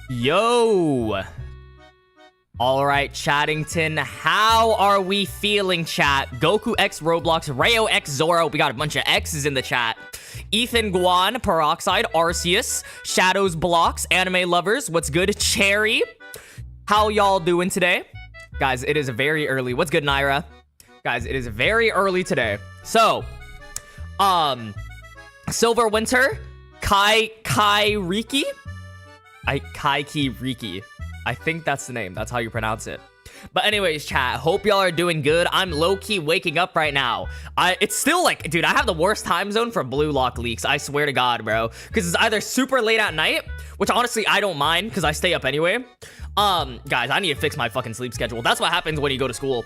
Yo! Alright, Chattington, how are we feeling, chat? Goku X Roblox, Rayo X Zoro, we got a bunch of X's in the chat. Ethan Guan, Peroxide, Arceus, Shadows Blocks, Anime Lovers, what's good? Cherry, how y'all doing today? Guys, it is very early. What's good, Naira? Guys, it is very early today. So, Silver Winter, Kai Riki? I think that's the name. That's how you pronounce it. But anyways, chat, hope y'all are doing good. I'm low-key waking up right now. It's still like, dude, I have the worst time zone for BLUELOCK leaks. I swear to God, bro. Because it's either super late at night, which honestly, I don't mind because I stay up anyway. Guys, I need to fix my fucking sleep schedule. That's what happens when you go to school.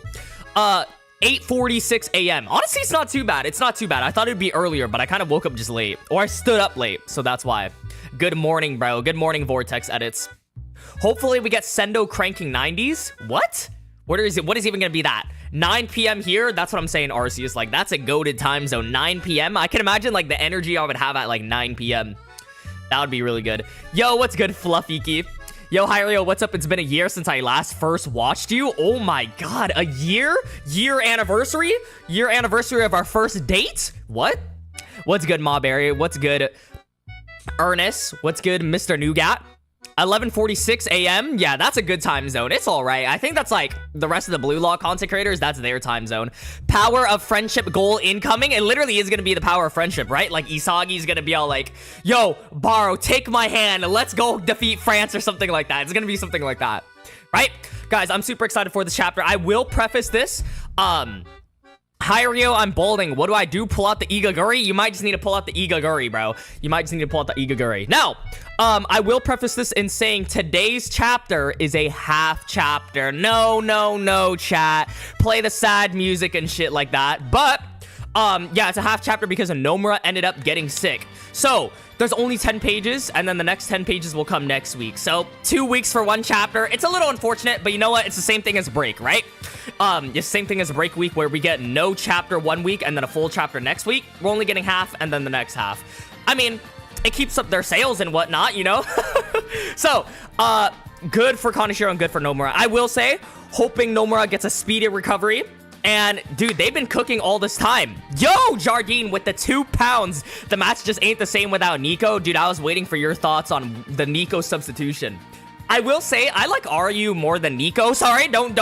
8:46 a.m. Honestly, it's not too bad. It's not too bad. I thought it'd be earlier, but I kind of woke up just late. Or I stood up late, so that's why. Good morning, bro. Good morning, Vortex Edits. Hopefully, we get Sendo cranking 90s. What? What is even gonna be that? 9 p.m. here? That's what I'm saying, Arceus. Like, that's a goated time zone. 9 p.m. I can imagine, like, the energy I would have at, like, 9 p.m. That would be really good. Yo, what's good, Fluffyki? Yo, Hiryo, what's up? It's been a year since I last first watched you. Oh my God, a year? Year anniversary? Year anniversary of our first date? What? What's good, Mawberry? What's good, Ernest? What's good, Mr. Nougat? 11:46 a.m. Yeah, that's a good time zone. It's all right. I think that's like the rest of the BLUELOCK content creators. That's their time zone. Power of friendship goal incoming. It literally is going to be the power of friendship, right? Like Isagi is going to be all like, yo, Barou, take my hand. Let's go defeat France or something like that. It's going to be something like that, right? Guys, I'm super excited for this chapter. I will preface this. Hiryo, I'm bolding. What do I do? Pull out the Igaguri? You might just need to pull out the Igaguri, bro. You might just need to pull out the Igaguri. Now, I will preface this in saying today's chapter is a half chapter. No, chat. Play the sad music and shit like that. But, yeah, it's a half chapter because Nomura ended up getting sick. So, there's only 10 pages, and then the next 10 pages will come next week. So, 2 weeks for one chapter. It's a little unfortunate, but you know what? It's the same thing as break, right? It's the same thing as break week where we get no chapter one week and then a full chapter next week. We're only getting half and then the next half. I mean, it keeps up their sales and whatnot, you know? So, good for Kaneshiro and good for Nomura. I will say, hoping Nomura gets a speedy recovery. And, dude, they've been cooking all this time. Yo, Jardine with the 2 pounds. The match just ain't the same without Nico. Dude, I was waiting for your thoughts on the Nico substitution. I will say, I like Ryu more than Nico. Sorry, don't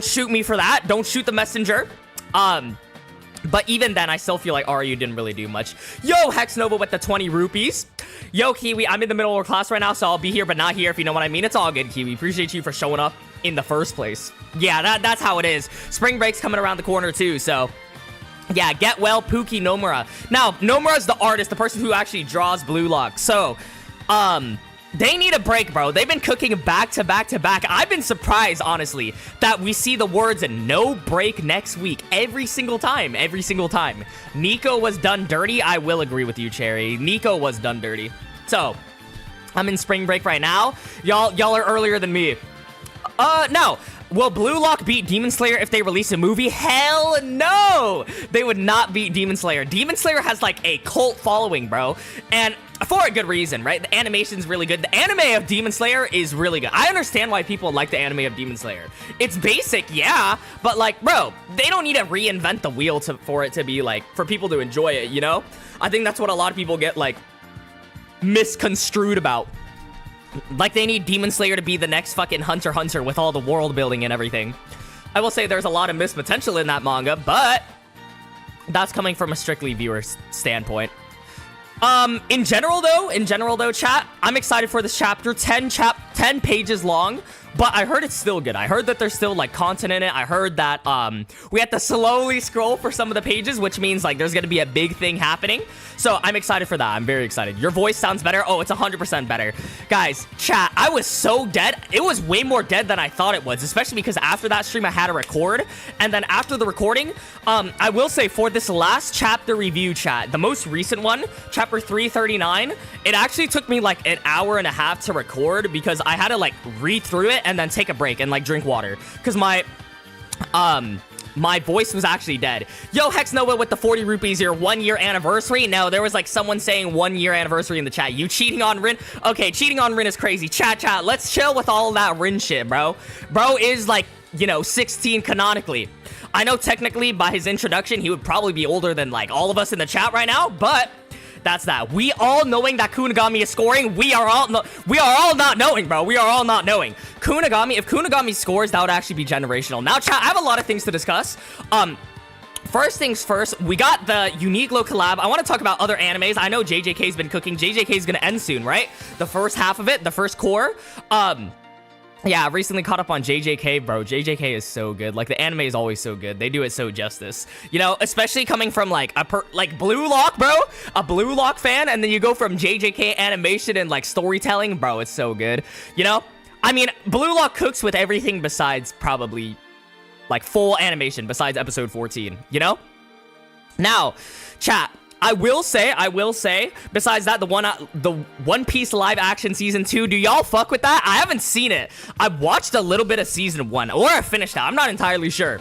shoot me for that. Don't shoot the messenger. But even then, I still feel like Ryu didn't really do much. Yo, Hex Nova with the 20 rupees. Yo, Kiwi, I'm in the middle of class right now, so I'll be here but not here, if you know what I mean. It's all good, Kiwi. Appreciate you for showing up in the first place. Yeah, that's how it is. Spring break's coming around the corner too, so yeah, get well, Pookie Nomura. Now, Nomura's the artist, the person who actually draws BLUELOCK. So, they need a break, bro. They've been cooking back to back to back. I've been surprised, honestly, that we see the words no break next week every single time. Every single time. Nico was done dirty. I will agree with you, Cherry. Nico was done dirty. So, I'm in spring break right now. Y'all are earlier than me. No. Will BLUELOCK beat Demon Slayer if they release a movie? Hell no! They would not beat Demon Slayer. Demon Slayer has, like, a cult following, bro. And for a good reason, right? The animation's really good. The anime of Demon Slayer is really good. I understand why people like the anime of Demon Slayer. It's basic, yeah, but, like, bro, they don't need to reinvent the wheel for it to be, like, for people to enjoy it, you know? I think that's what a lot of people get, like, misconstrued about. Like, they need Demon Slayer to be the next fucking Hunter x Hunter with all the world building and everything. I will say there's a lot of missed potential in that manga, but that's coming from a strictly viewer standpoint. In general though, chat, I'm excited for this chapter. 10 pages long, but I heard it's still good. I heard that there's still, like, content in it. I heard that, we have to slowly scroll for some of the pages, which means, like, there's gonna be a big thing happening. So, I'm excited for that. I'm very excited. Your voice sounds better. Oh, it's 100% better. Guys, chat, I was so dead. It was way more dead than I thought it was, especially because after that stream, I had to record. And then after the recording, I will say for this last chapter review, chat, the most recent one, chapter 339, it actually took me, like, an hour and a half to record because I had to, like, read through it and then take a break and, like, drink water. Because my My voice was actually dead. Yo, Hex Nova with the 40 rupees, your 1 year anniversary. No, there was like someone saying 1 year anniversary in the chat. You cheating on Rin? Okay, cheating on Rin is crazy. Chat, let's chill with all that Rin shit, bro. Bro is like, you know, 16 canonically. I know technically by his introduction, he would probably be older than like all of us in the chat right now, but that's that. We all knowing that Kunigami is scoring. We are all not knowing, bro. We are all not knowing. Kunigami, if Kunigami scores, that would actually be generational. Now, chat, I have a lot of things to discuss. First things first, we got the Uniqlo collab. I want to talk about other animes. I know JJK's been cooking. JJK's gonna end soon, right? The first half of it, the first core. Yeah, I recently caught up on JJK, bro. JJK is so good. Like, the anime is always so good. They do it so justice. You know, especially coming from, like, BLUELOCK, bro. A BLUELOCK fan, and then you go from JJK animation and, like, storytelling. Bro, it's so good. You know? I mean, BLUELOCK cooks with everything besides probably, like, full animation, besides episode 14. You know? Now, chat. I will say, besides that, the One Piece live action season 2, do y'all fuck with that? I haven't seen it. I've watched a little bit of season 1, or I finished that. I'm not entirely sure.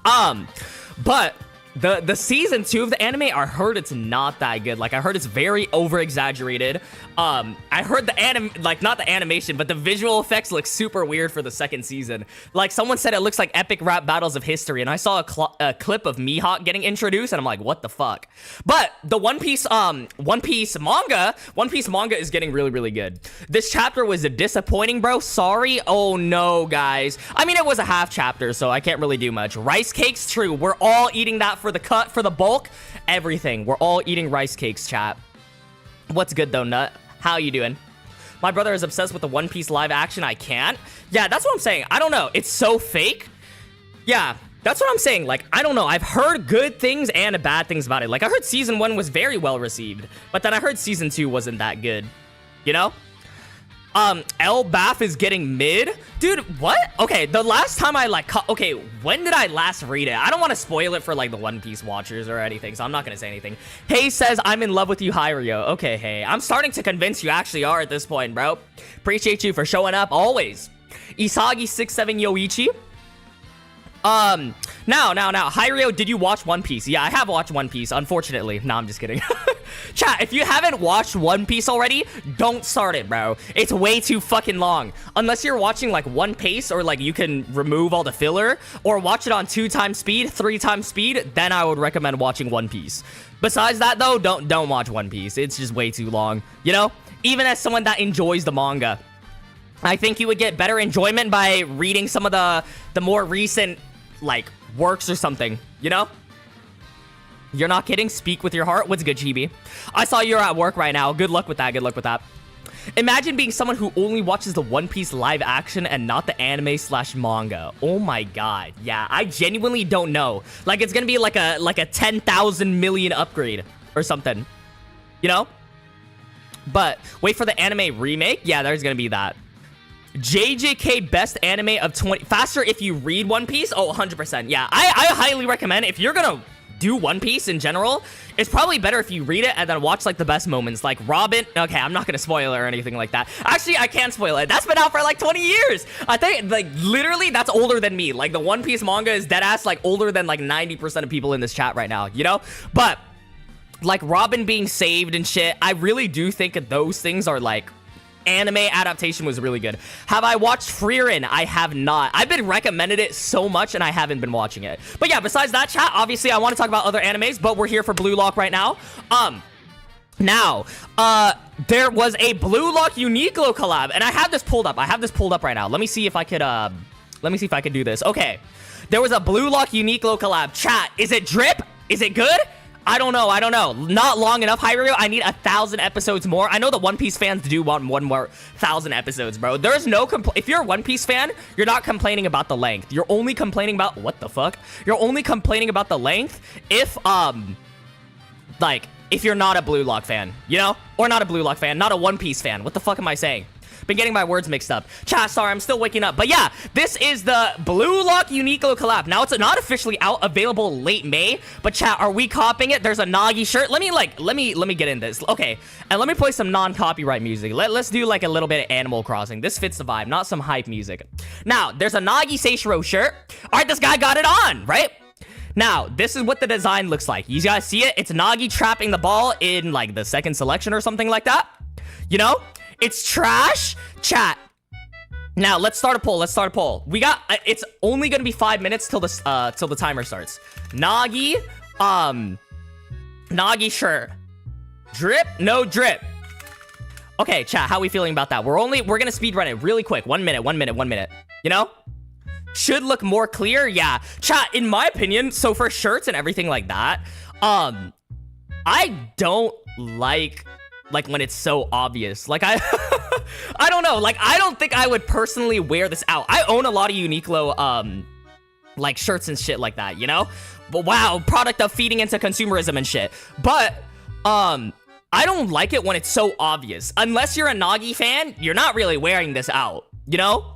But the season 2 of the anime, I heard it's not that good. Like, I heard it's very over exaggerated. I heard the not the animation, but the visual effects look super weird for the second season. Like, someone said it looks like epic rap battles of history, and I saw a clip of Mihawk getting introduced, and I'm like, what the fuck? But the One Piece manga is getting really, really good. This chapter was disappointing, bro. Sorry. Oh no, guys. I mean, it was a half chapter, so I can't really do much. Rice cakes, true. We're all eating that for the cut, for the bulk, everything. We're all eating rice cakes, chat. What's good though, Nut? How you doing? My brother is obsessed with the One Piece live action. I can't. Yeah, that's what I'm saying. I don't know. It's so fake. Yeah, that's what I'm saying. Like, I don't know. I've heard good things and bad things about it. Like, I heard season 1 was very well received, but then I heard season 2 wasn't that good. You know? L Bath is getting mid. Dude, what? Okay, the last time I okay, when did I last read it? I don't want to spoil it for like the One Piece watchers or anything, so I'm not gonna say anything. Hey says, I'm in love with you, Hiryo. Okay, hey, I'm starting to convince you actually are at this point, bro. Appreciate you for showing up always. Isagi 67 Yoichi. Now, Hiryo, did you watch One Piece? Yeah, I have watched One Piece, unfortunately. No, I'm just kidding. Chat, if you haven't watched One Piece already, don't start it, bro. It's way too fucking long. Unless you're watching, like, One Piece, or, like, you can remove all the filler, or watch it on 2x speed, 3x speed, then I would recommend watching One Piece. Besides that, though, don't watch One Piece. It's just way too long, you know? Even as someone that enjoys the manga, I think you would get better enjoyment by reading some of the more recent, like, works or something, you know? You're not kidding? Speak with your heart. What's good, Chibi? I saw you're at work right now. Good luck with that. Good luck with that. Imagine being someone who only watches the One Piece live action and not the anime / manga. Oh my god. Yeah, I genuinely don't know. Like, it's gonna be like a 10,000 million upgrade or something, you know? But wait for the anime remake. Yeah, there's gonna be that. JJK best anime of 20 faster if you read One Piece. Oh, 100%. Yeah, I highly recommend, if you're gonna do One Piece in general, it's probably better if you read it and then watch like the best moments, like Robin. Okay, I'm not gonna spoil it or anything like that. Actually, I can't spoil it. That's been out for like 20 years. I think, like, literally that's older than me. Like, the One Piece manga is dead ass like older than like 90% of people in this chat right now, you know? But like Robin being saved and shit, I really do think that those things are like, anime adaptation was really good. Have I watched Frieren? I have not. I've been recommended it so much and I haven't been watching it. But yeah, besides that, chat, obviously I want to talk about other animes, but we're here for BLUELOCK right now. There was a BLUELOCK Uniqlo collab, and I have this pulled up. Right now. Let me see if I could do this. Okay. There was a BLUELOCK Uniqlo collab. Chat, is it drip? Is it good? I don't know. Not long enough, Hiryo. I need 1,000 episodes more. I know the One Piece fans do want one more 1,000 episodes, bro. There's no if you're a One Piece fan, you're not complaining about the length. You're only complaining about what the fuck? You're only complaining about the length if if you're not a BLUELOCK fan, you know? Or not a BLUELOCK fan, not a One Piece fan. What the fuck am I saying? Been getting my words mixed up. Chat, sorry, I'm still waking up. But yeah, this is the BLUELOCK Uniqlo collab. Now, it's not officially out, available late May. But chat, are we copying it? There's a Nagi shirt. Let me get in this. Okay, and let me play some non-copyright music. Let's do like a little bit of Animal Crossing. This fits the vibe, not some hype music. Now, there's a Nagi Seishiro shirt. All right, this guy got it on, right? Now, this is what the design looks like. You guys see it? It's Nagi trapping the ball in, like, the second selection or something like that. You know? It's trash. Chat. Now, let's start a poll. We got... it's only gonna be 5 minutes till the timer starts. Nagi. Nagi shirt. Drip? No drip. Okay, chat. How are we feeling about that? We're gonna speed run it really quick. 1 minute. You know? Should look more clear, yeah. Chat, in my opinion, so for shirts and everything like that, I don't like when it's so obvious. Like, I don't know. Like, I don't think I would personally wear this out. I own a lot of Uniqlo, like, shirts and shit like that, you know? But wow, product of feeding into consumerism and shit. But, I don't like it when it's so obvious. Unless you're a Nagi fan, you're not really wearing this out, you know?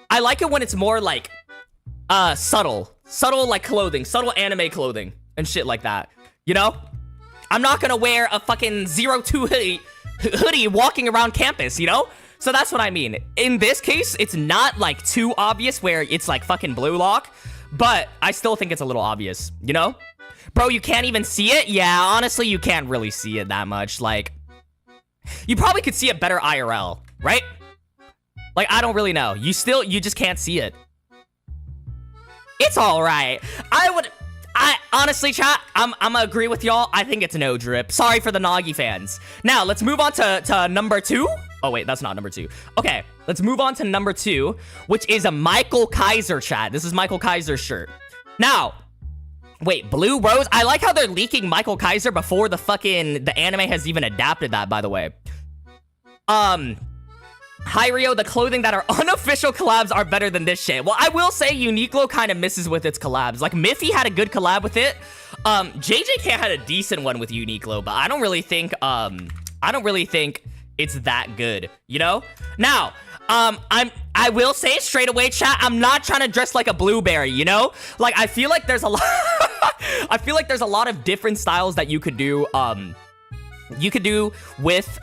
I like it when it's more like subtle like clothing, subtle anime clothing and shit like that, you know? I'm not gonna wear a fucking 02 hoodie walking around campus, you know? So that's what I mean. In this case, it's not like too obvious where it's like fucking BLUELOCK, but I still think it's a little obvious, you know? Bro, you can't even see it? Yeah, honestly, you can't really see it that much. Like, you probably could see it better IRL, right? Like, I don't really know. You just can't see it. It's all right. Honestly, chat, I'm gonna agree with y'all. I think it's no drip. Sorry for the Nagi fans. Now, let's move on to number 2. Oh, wait, that's not number 2. Okay, let's move on to number 2, which is a Michael Kaiser, chat. This is Michael Kaiser's shirt. Now, wait, Blue Rose? I like how they're leaking Michael Kaiser before the anime has even adapted that, by the way. Hiryo, the clothing that are unofficial collabs are better than this shit. Well, I will say Uniqlo kind of misses with its collabs. Like, Miffy had a good collab with it. JJK had a decent one with Uniqlo, but I don't really think it's that good, you know? Now, I will say straight away, chat, I'm not trying to dress like a blueberry, you know? Like, I feel like there's a lot I feel like there's a lot of different styles that you could do with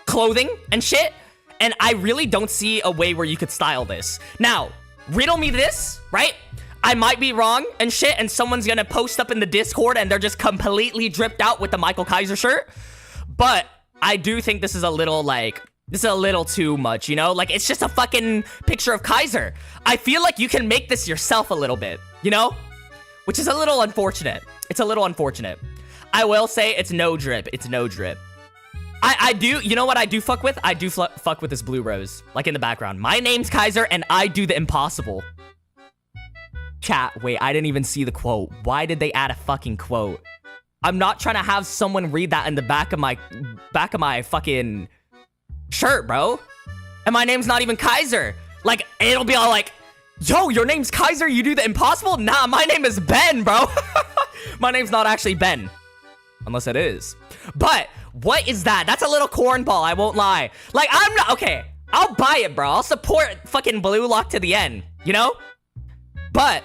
clothing and shit. And I really don't see a way where you could style this. Now, riddle me this, right? I might be wrong and shit, and someone's gonna post up in the Discord and they're just completely dripped out with the Michael Kaiser shirt. But I do think this is a little, like, this is a little too much, you know? Like, it's just a fucking picture of Kaiser. I feel like you can make this yourself a little bit, you know? Which is a little unfortunate. It's a little unfortunate. I will say it's no drip. It's no drip. I do, you know what I do fuck with? I do fuck with this Blue Rose, like in the background. My name's Kaiser, and I do the impossible. Chat, wait, I didn't even see the quote. Why did they add a fucking quote? I'm not trying to have someone read that in the back of my fucking shirt, bro. And my name's not even Kaiser. Like, it'll be all like, yo, your name's Kaiser, you do the impossible? Nah, my name is Ben, bro. My name's not actually Ben. Unless it is. But what is that? That's a little cornball, I won't lie. Like, I'm not, okay, I'll buy it, bro. I'll support fucking BLUELOCK to the end, you know? But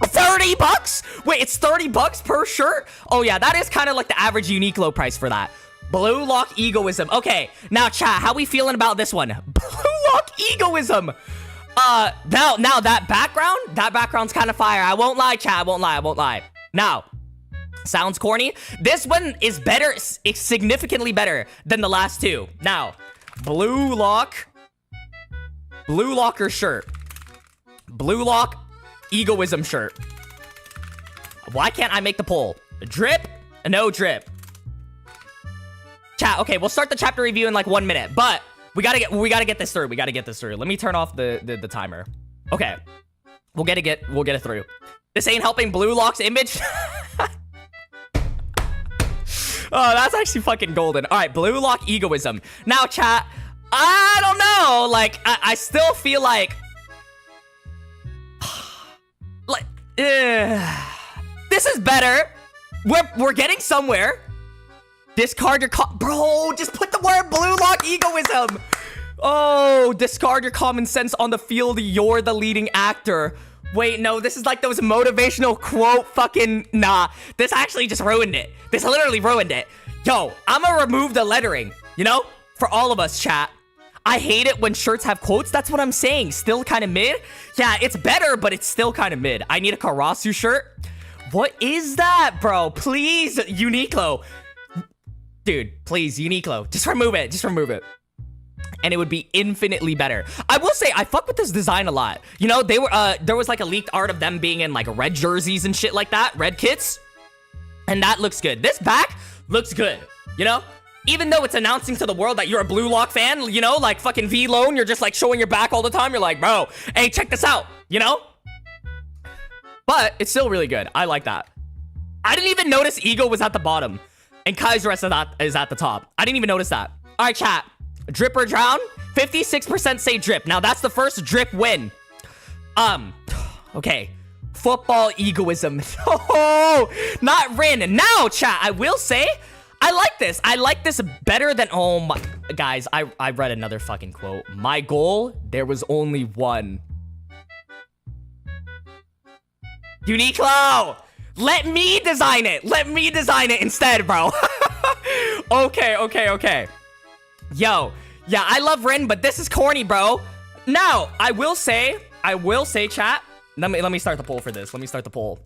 30 bucks? Wait, it's 30 bucks per shirt? Oh yeah, that is kind of like the average Uniqlo price for that. BLUELOCK egoism. Okay, now chat, how we feeling about this one? BLUELOCK egoism. Now that background's kind of fire. I won't lie, chat, I won't lie. Now, sounds corny. This one is better, it's significantly better than the last two. Now, BLUELOCK shirt. BLUELOCK egoism shirt. Why can't I make the poll? Drip? No drip. Chat, okay, we'll start the chapter review in like 1 minute, but we gotta get this through. Let me turn off the timer. Okay. We'll get it through. This ain't helping BLUELOCK's image. Oh, that's actually fucking golden. All right, BLUELOCK egoism. Now, chat, I don't know. Like, I still feel like this is better. We're getting somewhere. Discard your bro, just put the word BLUELOCK egoism. Oh, discard your common sense on the field. You're the leading actor. Wait, no, this is like those motivational quote fucking... Nah, this actually just ruined it. This literally ruined it. Yo, I'm gonna remove the lettering, you know? For all of us, chat. I hate it when shirts have quotes. That's what I'm saying. Still kind of mid. Yeah, it's better, but it's still kind of mid. I need a Karasu shirt. What is that, bro? Please, Uniqlo. Dude, please, Uniqlo. Just remove it. Just remove it. And it would be infinitely better. I will say, I fuck with this design a lot. You know, they were there was like a leaked art of them being in like red jerseys and shit like that. Red kits. And that looks good. This back looks good. You know? Even though it's announcing to the world that you're a BLUELOCK fan, you know, like fucking V-Lone, you're just like showing your back all the time. You're like, bro, hey, check this out, you know? But it's still really good. I like that. I didn't even notice Ego was at the bottom and Kaiser is at the top. I didn't even notice that. All right, chat. Drip or drown? 56% say drip. Now, that's the first drip win. Okay. Football egoism. Oh, not Rin. Now, chat, I will say... I like this. I like this better than... Oh my... Guys, I read another fucking quote. My goal, there was only one. Uniqlo! Let me design it. Let me design it instead, bro. Okay. Yo. Yeah, I love Rin, but this is corny, bro. Now, I will say, chat. Let me start the poll for this. Let me start the poll.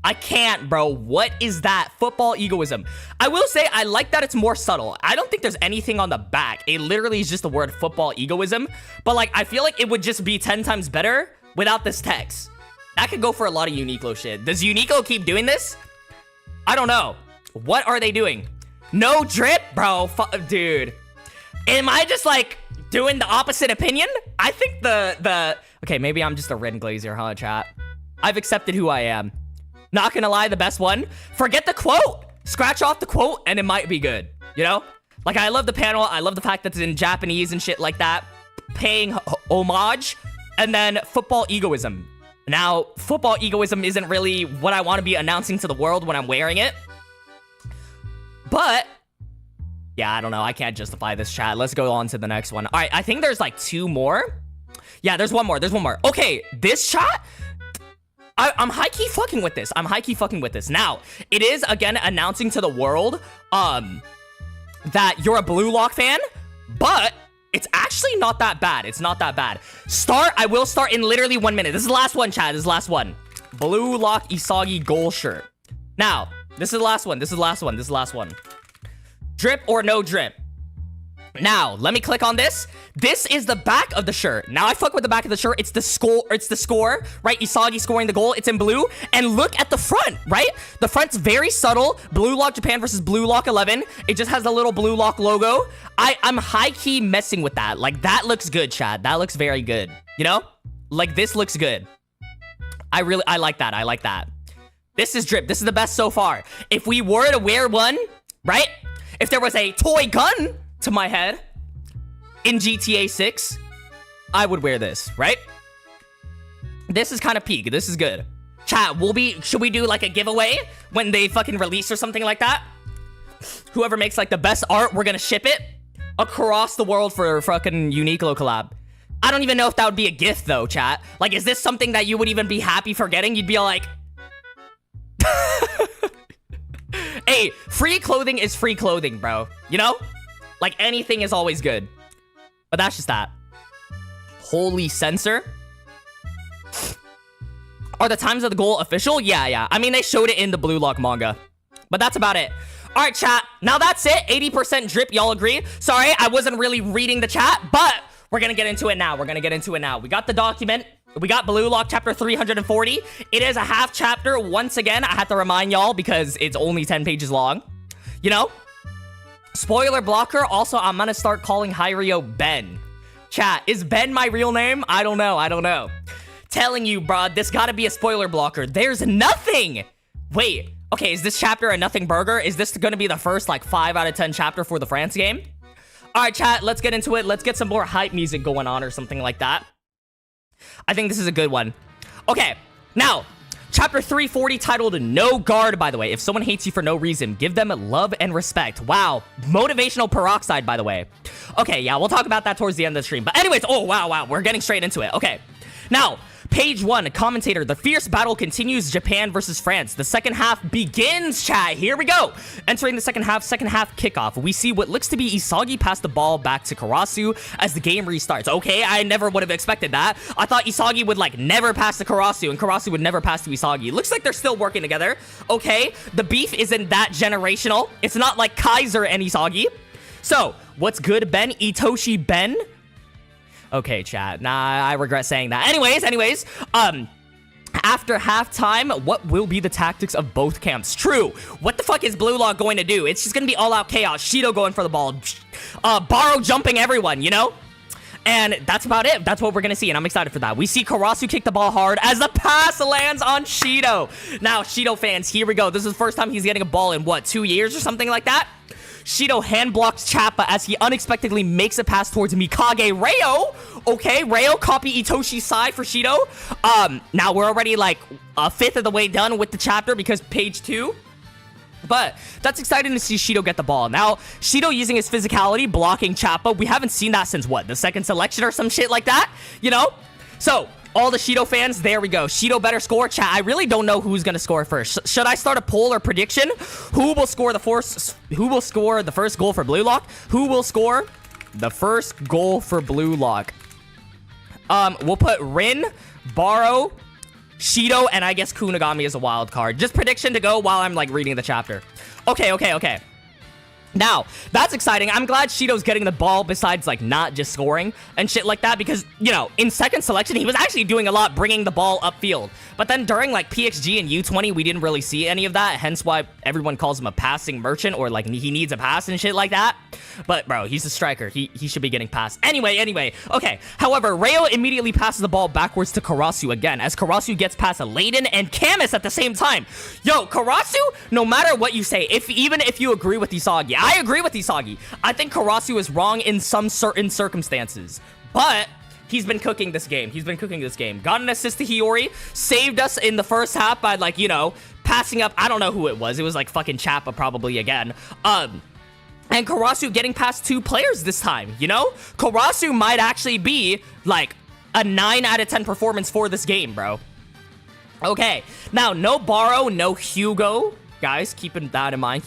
I can't, bro. What is that? Football egoism. I will say I like that it's more subtle. I don't think there's anything on the back. It literally is just the word football egoism. But like, I feel like it would just be 10 times better without this text. That could go for a lot of Uniqlo shit. Does Uniqlo keep doing this? I don't know. What are they doing? No drip, bro. Dude. Am I just like doing the opposite opinion? I think okay, maybe I'm just a red glazier, huh, chat? I've accepted who I am. Not gonna lie, the best one. Forget the quote. Scratch off the quote and it might be good. You know? Like, I love the panel. I love the fact that it's in Japanese and shit like that. Paying homage. And then football egoism. Now, football egoism isn't really what I want to be announcing to the world when I'm wearing it. But, yeah, I don't know. I can't justify this, chat. Let's go on to the next one. All right, I think there's like 2 more. Yeah, there's one more. There's one more. Okay, this chat... I'm high-key fucking with this. I'm high-key fucking with this. Now, it is, again, announcing to the world, that you're a BLUELOCK fan, but it's actually not that bad. It's not that bad. I will start in literally 1 minute. This is the last one, chat. This is the last one. BLUELOCK Isagi goal shirt. Now, this is the last one. This is the last one. This is the last one. Drip or no drip? Now, let me click on this. This is the back of the shirt. Now, I fuck with the back of the shirt. It's the score, right? Isagi scoring the goal. It's in blue. And look at the front, right? The front's very subtle. BLUELOCK Japan versus BLUELOCK 11. It just has the little BLUELOCK logo. I'm high-key messing with that. Like, that looks good, Chad. That looks very good. You know? Like, this looks good. I like that. I like that. This is drip. This is the best so far. If we were to wear one, right? If there was a toy gun to my head in GTA 6, I would wear this, right? This is kind of peak. This is good. Chat, should we do like a giveaway when they fucking release or something like that? Whoever makes like the best art, we're gonna ship it across the world for fucking Uniqlo collab. I don't even know if that would be a gift though, chat. Like, is this something that you would even be happy for getting? You'd be like... Hey, free clothing is free clothing, bro. You know? Like, anything is always good. But that's just that. Holy censor. Are the times of the goal official? Yeah. I mean, they showed it in the BLUELOCK manga. But that's about it. All right, chat. Now that's it. 80% drip. Y'all agree? Sorry, I wasn't really reading the chat, but we're going to get into it now. We got the document. We got BLUELOCK chapter 340. It is a half chapter. Once again, I have to remind y'all because it's only 10 pages long. You know? Spoiler blocker. Also, I'm going to start calling Hiryo Ben. Chat, is Ben my real name? I don't know. Telling you, bro, this got to be a spoiler blocker. There's nothing. Wait. Okay, is this chapter a nothing burger? Is this going to be the first, like, 5 out of 10 chapter for the France game? All right, chat, let's get into it. Let's get some more hype music going on or something like that. I think this is a good one. Okay, now, Chapter 340 titled No Guard, by the way. If someone hates you for no reason, give them love and respect. Wow. Motivational peroxide, by the way. Okay, yeah, we'll talk about that towards the end of the stream. But anyways, oh, wow. We're getting straight into it. Okay. Now, page 1, commentator. The fierce battle continues. Japan versus France. The second half begins, chat. Here we go. Entering the second half kickoff. We see what looks to be Isagi pass the ball back to Karasu as the game restarts. Okay, I never would have expected that. I thought Isagi would, like, never pass to Karasu, and Karasu would never pass to Isagi. Looks like they're still working together. Okay, the beef isn't that generational. It's not like Kaiser and Isagi. So, what's good, Ben? Itoshi Ben? Okay, chat. Nah, I regret saying that. Anyways, after halftime, what will be the tactics of both camps? True. What the fuck is BLUELOCK going to do? It's just going to be all-out chaos. Shido going for the ball. Barou jumping everyone, you know? And that's about it. That's what we're going to see, and I'm excited for that. We see Karasu kick the ball hard as the pass lands on Shido. Now, Shido fans, here we go. This is the first time he's getting a ball in, what, 2 years or something like that? Shido hand blocks Chappa as he unexpectedly makes a pass towards Mikage Ryo. Okay, Ryo copy Itoshi's side for Shido. Now we're already like a fifth of the way done with the chapter because page 2. But that's exciting to see Shido get the ball. Now, Shido using his physicality, blocking Chappa. We haven't seen that since what? The second selection or some shit like that? You know? So, all the Shido fans, there we go. Shido better score, chat. I really don't know who's gonna score first. Should I start a poll or prediction? Who will score the first goal for BLUELOCK? Who will score the first goal for BLUELOCK? We'll put Rin, Barou, Shido, and I guess Kunigami as a wild card. Just prediction to go while I'm like reading the chapter. Okay. Now, that's exciting. I'm glad Shido's getting the ball besides, like, not just scoring and shit like that because, you know, in second selection, he was actually doing a lot bringing the ball upfield. But then during, like, PXG and U20, we didn't really see any of that, hence why everyone calls him a passing merchant or, like, he needs a pass and shit like that. But, bro, he's a striker. He should be getting passed. Anyway. Okay. However, Ryo immediately passes the ball backwards to Karasu again as Karasu gets past Layden and Camus at the same time. Yo, Karasu, no matter what you say, even if you agree with Isagi, I agree with Isagi. I think Karasu is wrong in some certain circumstances. But he's been cooking this game. Got an assist to Hiyori. Saved us in the first half by, like, you know, passing up. I don't know who it was. It was, like, fucking Chappa probably again. And Karasu getting past 2 players this time, you know? Karasu might actually be, like, a 9 out of 10 performance for this game, bro. Okay. Now, no Barou, no Hugo. Guys, keep that in mind.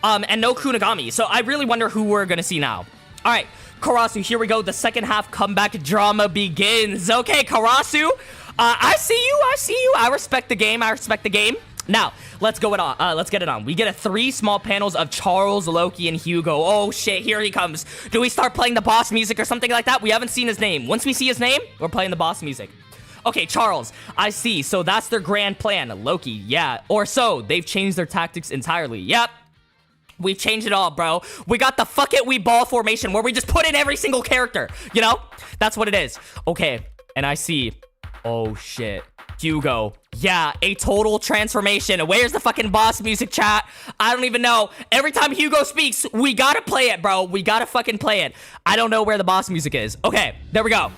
And no Kunigami. So I really wonder who we're gonna see now. All right, Karasu, here we go. The second half comeback drama begins. Okay, Karasu, I see you. I respect the game. Now, let's get it on. We get 3 small panels of Charles, Loki, and Hugo. Oh, shit, here he comes. Do we start playing the boss music or something like that? We haven't seen his name. Once we see his name, we're playing the boss music. Okay, Charles, I see. So that's their grand plan. Loki, yeah. Or so. They've changed their tactics entirely. Yep. We've changed it all, bro. We got the fuck it, we ball formation where we just put in every single character. You know? That's what it is. Okay, and I see. Oh, shit. Hugo. Yeah, a total transformation. Where's the fucking boss music, chat? I don't even know. Every time Hugo speaks, we gotta play it, bro. We gotta fucking play it. I don't know where the boss music is. Okay, there we go.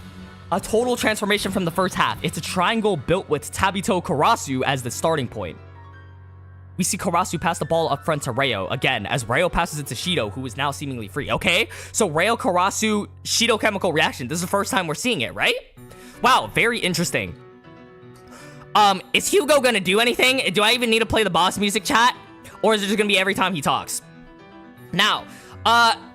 A total transformation from the first half. It's a triangle built with Tabito Karasu as the starting point. We see Karasu pass the ball up front to Ryo again, as Ryo passes it to Shido, who is now seemingly free. Okay, so Ryo, Karasu, Shido chemical reaction. This is the first time we're seeing it, right? Wow, very interesting. Is Hugo gonna do anything? Do I even need to play the boss music, chat? Or is it just gonna be every time he talks? Now,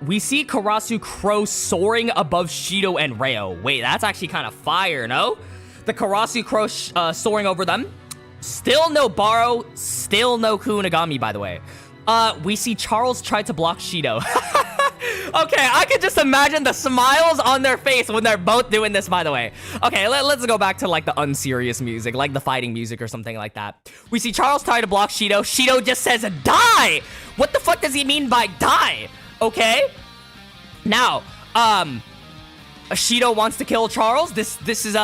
we see Karasu Crow soaring above Shido and Ryo. Wait, that's actually kind of fire, no? The Karasu Crow soaring over them. Still no Barou, still no Kunigami, by the way. We see Charles try to block Shido. Okay, I could just imagine the smiles on their face when they're both doing this, by the way. Okay, let's go back to, like, the unserious music, like the fighting music or something like that. We see Charles try to block Shido. Shido just says, die! What the fuck does he mean by die? Okay? Now, Shido wants to kill Charles. This is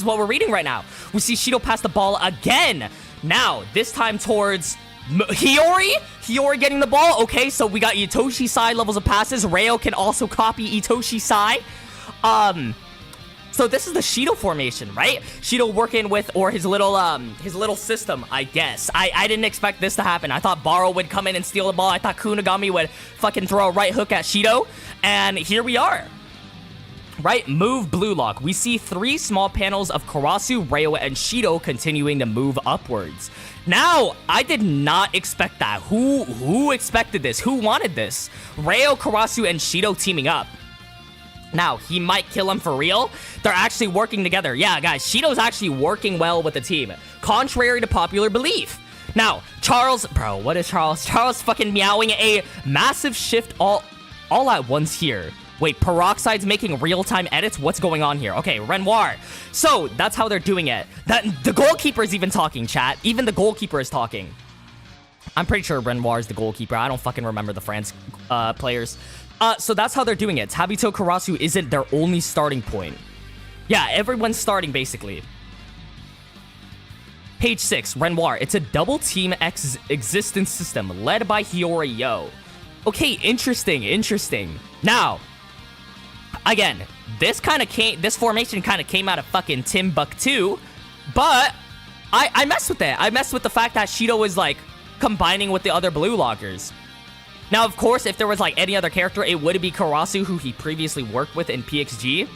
what we're reading right now. We see Shido pass the ball again. Now, this time towards Hiyori? Hiyori getting the ball. Okay, so we got Itoshi side levels of passes. Ryo can also copy Itoshi side. So this is the Shido formation, right? Shido working with, or his little system, I guess. I didn't expect this to happen. I thought Barou would come in and steal the ball. I thought Kunigami would fucking throw a right hook at Shido. And here we are. Right, move blue lock. We see 3 small panels of Karasu, Ryo, and Shido continuing to move upwards. Now, I did not expect that. Who expected this? Who wanted this? Ryo, Karasu, and Shido teaming up. Now, he might kill him for real. They're actually working together. Yeah, guys, Shido's actually working well with the team, contrary to popular belief. Now, Charles, bro, what is Charles? Charles fucking meowing a massive shift all at once here. Wait, Peroxide's making real-time edits? What's going on here? Okay, Renoir. So, that's how they're doing it. The goalkeeper is even talking, chat. Even the goalkeeper is talking. I'm pretty sure Renoir is the goalkeeper. I don't fucking remember the France players. So that's how they're doing it. Tabito Karasu isn't their only starting point. Yeah, everyone's starting, basically. Page 6, Renoir. It's a double-team existence system led by Hiryo. Okay, interesting. Now... Again, this formation kind of came out of fucking Timbuktu, but I messed with it. I messed with the fact that Shido was like combining with the other blue lockers. Now, of course, if there was like any other character, it would be Karasu, who he previously worked with in PXG,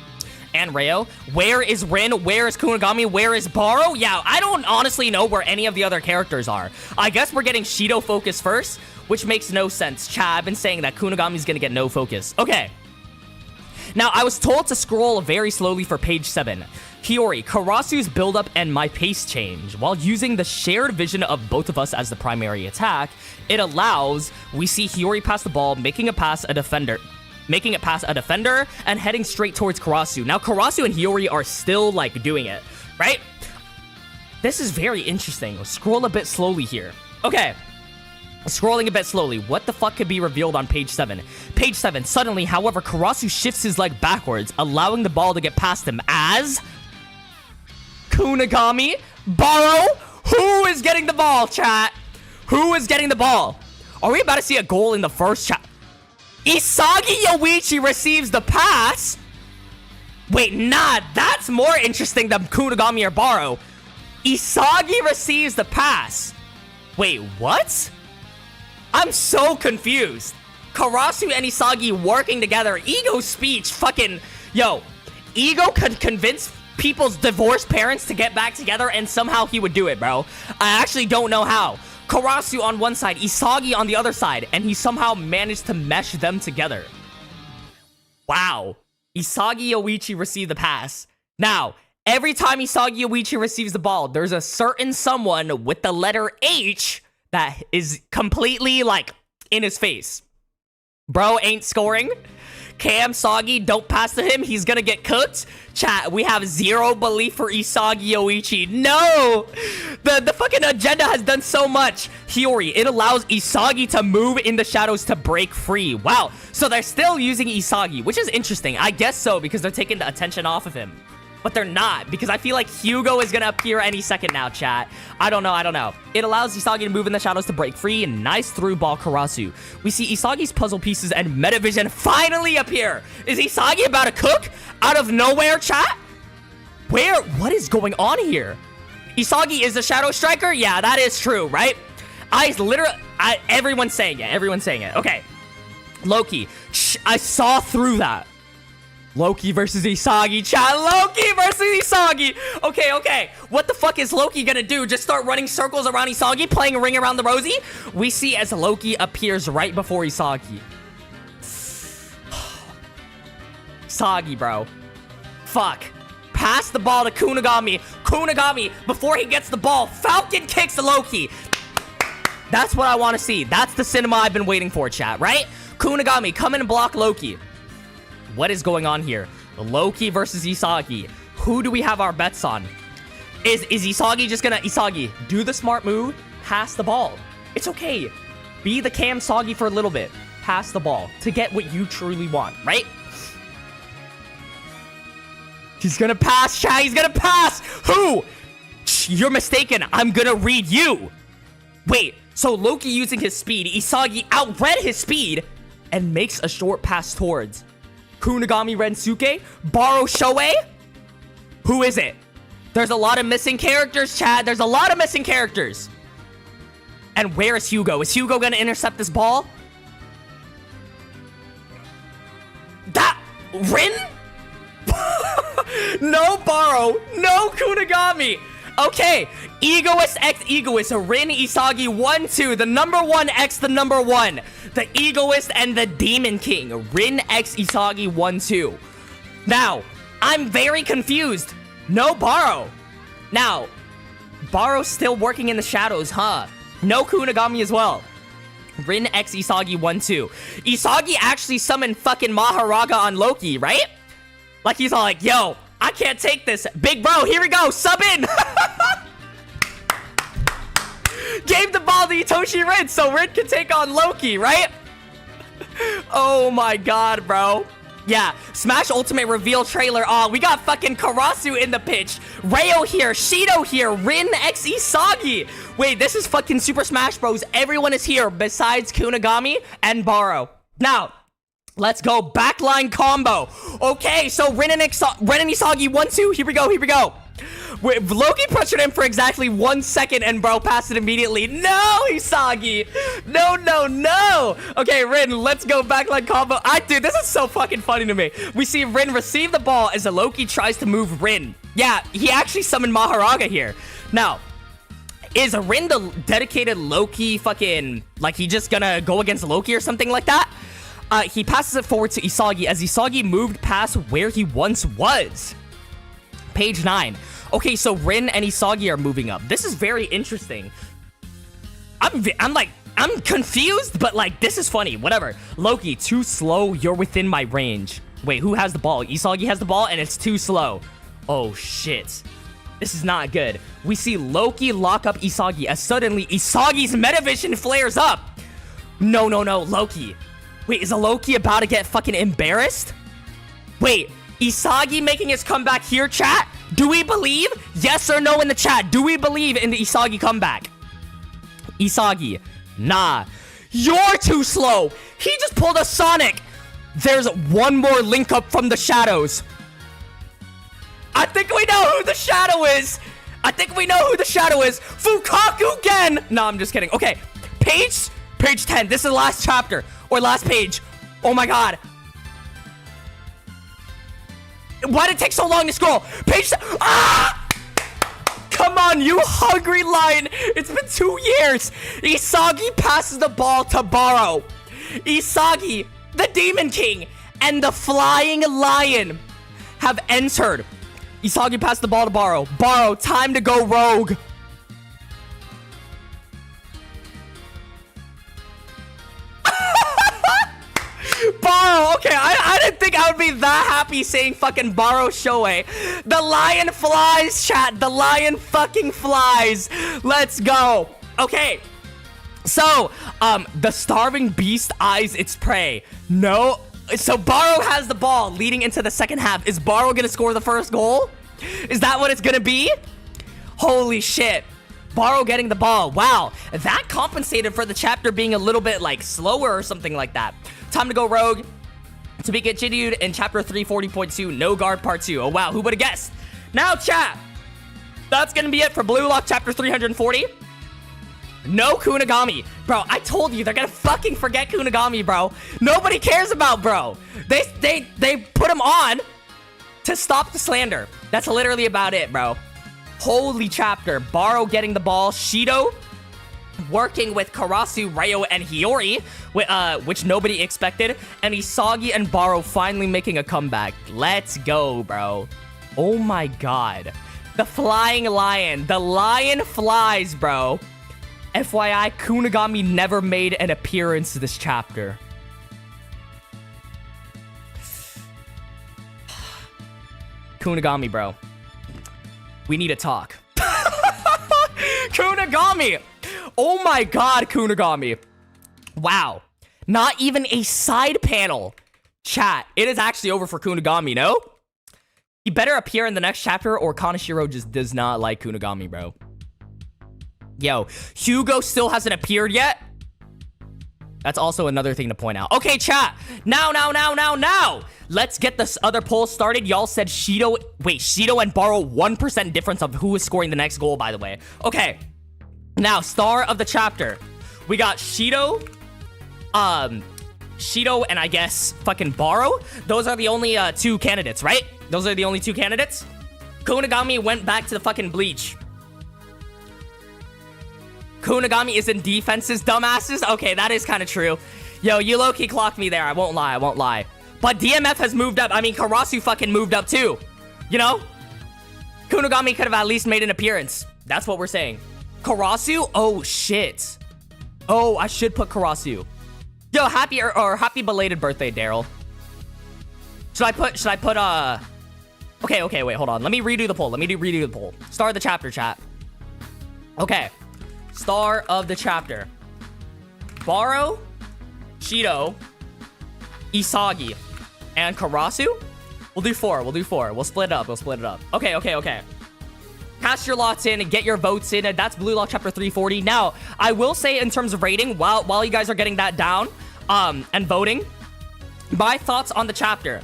and Ryo. Where is Rin? Where is Kunigami? Where is Barou? Yeah, I don't honestly know where any of the other characters are. I guess we're getting Shido focus first, which makes no sense. Chat, I've been saying that Kunigami's gonna get no focus. Okay. Now, I was told to scroll very slowly for page 7. Hiyori, Karasu's build-up and my pace change. While using the shared vision of both of us as the primary attack, it allows, we see Hiyori pass the ball, making it past a defender, and heading straight towards Karasu. Now, Karasu and Hiyori are still, like, doing it, right? This is very interesting. Scroll a bit slowly here. Okay. Scrolling a bit slowly, what the fuck could be revealed on page 7? Page 7, suddenly, however, Karasu shifts his leg backwards, allowing the ball to get past him as... Kunigami? Barou? Who is getting the ball, chat? Who is getting the ball? Are we about to see a goal in the first chat? Isagi Yoichi receives the pass? Wait, nah, that's more interesting than Kunigami or Barou. Isagi receives the pass. Wait, what? I'm so confused. Karasu and Isagi working together. Ego speech. Fucking... Yo. Ego could convince people's divorced parents to get back together, and somehow he would do it, bro. I actually don't know how. Karasu on one side, Isagi on the other side, and he somehow managed to mesh them together. Wow. Isagi Yoichi received the pass. Now, every time Isagi Yoichi receives the ball, there's a certain someone with the letter H that is completely, like, in his face. Bro ain't scoring. Cam Soggy, don't pass to him. He's gonna get cooked. Chat, we have zero belief for Isagi Yoichi. No! The fucking agenda has done so much. Hiyori, it allows Isagi to move in the shadows to break free. Wow. So they're still using Isagi, which is interesting. I guess so, because they're taking the attention off of him. But they're not, because I feel like Hugo is gonna appear any second now, chat. I don't know. It allows Isagi to move in the shadows to break free. Nice through ball, Karasu. We see Isagi's puzzle pieces and Metavision finally appear. Is Isagi about to cook? Out of nowhere, chat? What is going on here? Isagi is the shadow striker? Yeah, that is true, right? Everyone's saying it. Okay. Loki. I saw through that. Loki versus Isagi, chat. Loki versus Isagi. Okay. What the fuck is Loki gonna do? Just start running circles around Isagi, playing a ring around the rosy? We see as Loki appears right before Isagi. Isagi, bro. Fuck. Pass the ball to Kunigami. Kunigami, before he gets the ball, Falcon kicks Loki. That's what I want to see. That's the cinema I've been waiting for, chat, right? Kunigami, come in and block Loki. What is going on here? Loki versus Isagi. Who do we have our bets on? Is Isagi just gonna... Isagi, do the smart move. Pass the ball. It's okay. Be the Cam Soggy for a little bit. Pass the ball to get what you truly want, right? He's gonna pass, chat. He's gonna pass. Who? You're mistaken. I'm gonna read you. Wait, so Loki using his speed. Isagi outread his speed and makes a short pass towards Kunigami Rensuke, Barou Shoei. Who is it? There's a lot of missing characters, chat. There's a lot of missing characters. And where is Hugo? Is Hugo gonna intercept this ball? That... Rin? No Barou. No Kunigami. Okay. Egoist x Egoist. Rin, Isagi, 1, 2. The number 1 x the number 1. The Egoist and the Demon King. Rin x Isagi, 1, 2. Now, I'm very confused. No Barou. Now, Barou's still working in the shadows, huh? No Kunigami as well. Rin x Isagi 1, 2. Isagi actually summoned fucking Maharaga on Loki, right? Like he's all like, yo, I can't take this. Big bro, here we go. Sub in. Gave the ball to Itoshi Rin so Rin can take on Loki, right? Oh my god, bro. Yeah, Smash Ultimate reveal trailer. Oh, we got fucking Karasu in the pitch. Ryo here, Shido here, Rin x Isagi. Wait, this is fucking Super Smash Bros. Everyone is here besides Kunigami and Barou. Now, let's go. Backline combo. Okay, so Rin and Isagi, 1, 2. Here we go, here we go. Loki pressured him for exactly 1 second and bro passed it immediately. No, Isagi. No, no, no. Okay, Rin, let's go backline combo. Dude, this is so fucking funny to me. We see Rin receive the ball as Loki tries to move Rin. Yeah, he actually summoned Maharaga here. Now, is Rin the dedicated Loki fucking, like he just gonna go against Loki or something like that? He passes it forward to Isagi as Isagi moved past where he once was. Page 9. Okay, so Rin and Isagi are moving up. This is very interesting. I'm confused, but like, this is funny. Whatever. Loki, too slow. You're within my range. Wait, who has the ball? Isagi has the ball, and it's too slow. Oh, shit. This is not good. We see Loki lock up Isagi as suddenly Isagi's metavision flares up. No, no, no. Loki. Wait, is Loki about to get fucking embarrassed? Wait, Isagi making his comeback here, chat? Do we believe? Yes or no in the chat. Do we believe in the Isagi comeback? Isagi. Nah. You're too slow. He just pulled a Sonic. There's one more link up from the shadows. I think we know who the shadow is. I think we know who the shadow is. Fukaku Gen. No, I'm just kidding. Okay. Page 10. This is the last chapter. Or last page. Oh my god. Why did it take so long to scroll? Page... Ah! Come on, you hungry lion. It's been 2 years. Isagi passes the ball to Barou. Isagi, the Demon King, and the Flying Lion have entered. Isagi passed the ball to Barou. Barou, time to go rogue. Barou, okay, I didn't think I would be that happy saying fucking Barou Shoei. The lion flies, chat. The lion fucking flies. Let's go. Okay. So, the starving beast eyes its prey. No. So, Barou has the ball leading into the second half. Is Barou gonna score the first goal? Is that what it's gonna be? Holy shit. Barou getting the ball. Wow. That compensated for the chapter being a little bit, like, slower or something like that. Time to go rogue. To be continued in chapter 340.2, No Guard Part 2. Oh, wow. Who would have guessed? Now, chat. That's going to be it for Bluelock chapter 340. No Kunigami. Bro, I told you, they're going to fucking forget Kunigami, bro. Nobody cares about bro. They put him on to stop the slander. That's literally about it, bro. Holy chapter. Barou getting the ball. Shido working with Karasu, Ryo, and Hiyori, which nobody expected. And Isagi and Barou finally making a comeback. Let's go, bro. Oh my god. The flying lion. The lion flies, bro. FYI, Kunigami never made an appearance this chapter. Kunigami, bro. We need to talk. Kunigami! Oh my god, Kunigami. Wow. Not even a side panel. Chat, it is actually over for Kunigami, no? He better appear in the next chapter or Kaneshiro just does not like Kunigami, bro. Yo, Hugo still hasn't appeared yet? That's also another thing to point out. Okay, chat. Now. Let's get this other poll started. Y'all said Shido. Wait, Shido and Barou 1% difference of who is scoring the next goal, by the way. Okay. Now, star of the chapter. We got Shido. Shido and I guess fucking Barou. Those are the only two candidates, right? Those are the only two candidates. Kunigami went back to the fucking bleach. Kunigami is in defenses, dumbasses. Okay, that is kind of true. Yo, you low-key clocked me there. I won't lie. But DMF has moved up. I mean, Karasu fucking moved up too. You know? Kunigami could have at least made an appearance. That's what we're saying. Karasu? Oh, shit. Oh, I should put Karasu. Yo, happy belated birthday, Daryl. Should I put, okay, wait, hold on. Let me redo the poll. Star of the chapter, chat. Okay. Star of the chapter. Barou, Shido, Isagi, and Karasu? We'll do four. We'll split it up. Okay. Cast your lots in and get your votes in. That's BLUELOCK chapter 340. Now, I will say in terms of rating, while you guys are getting that down, and voting, my thoughts on the chapter.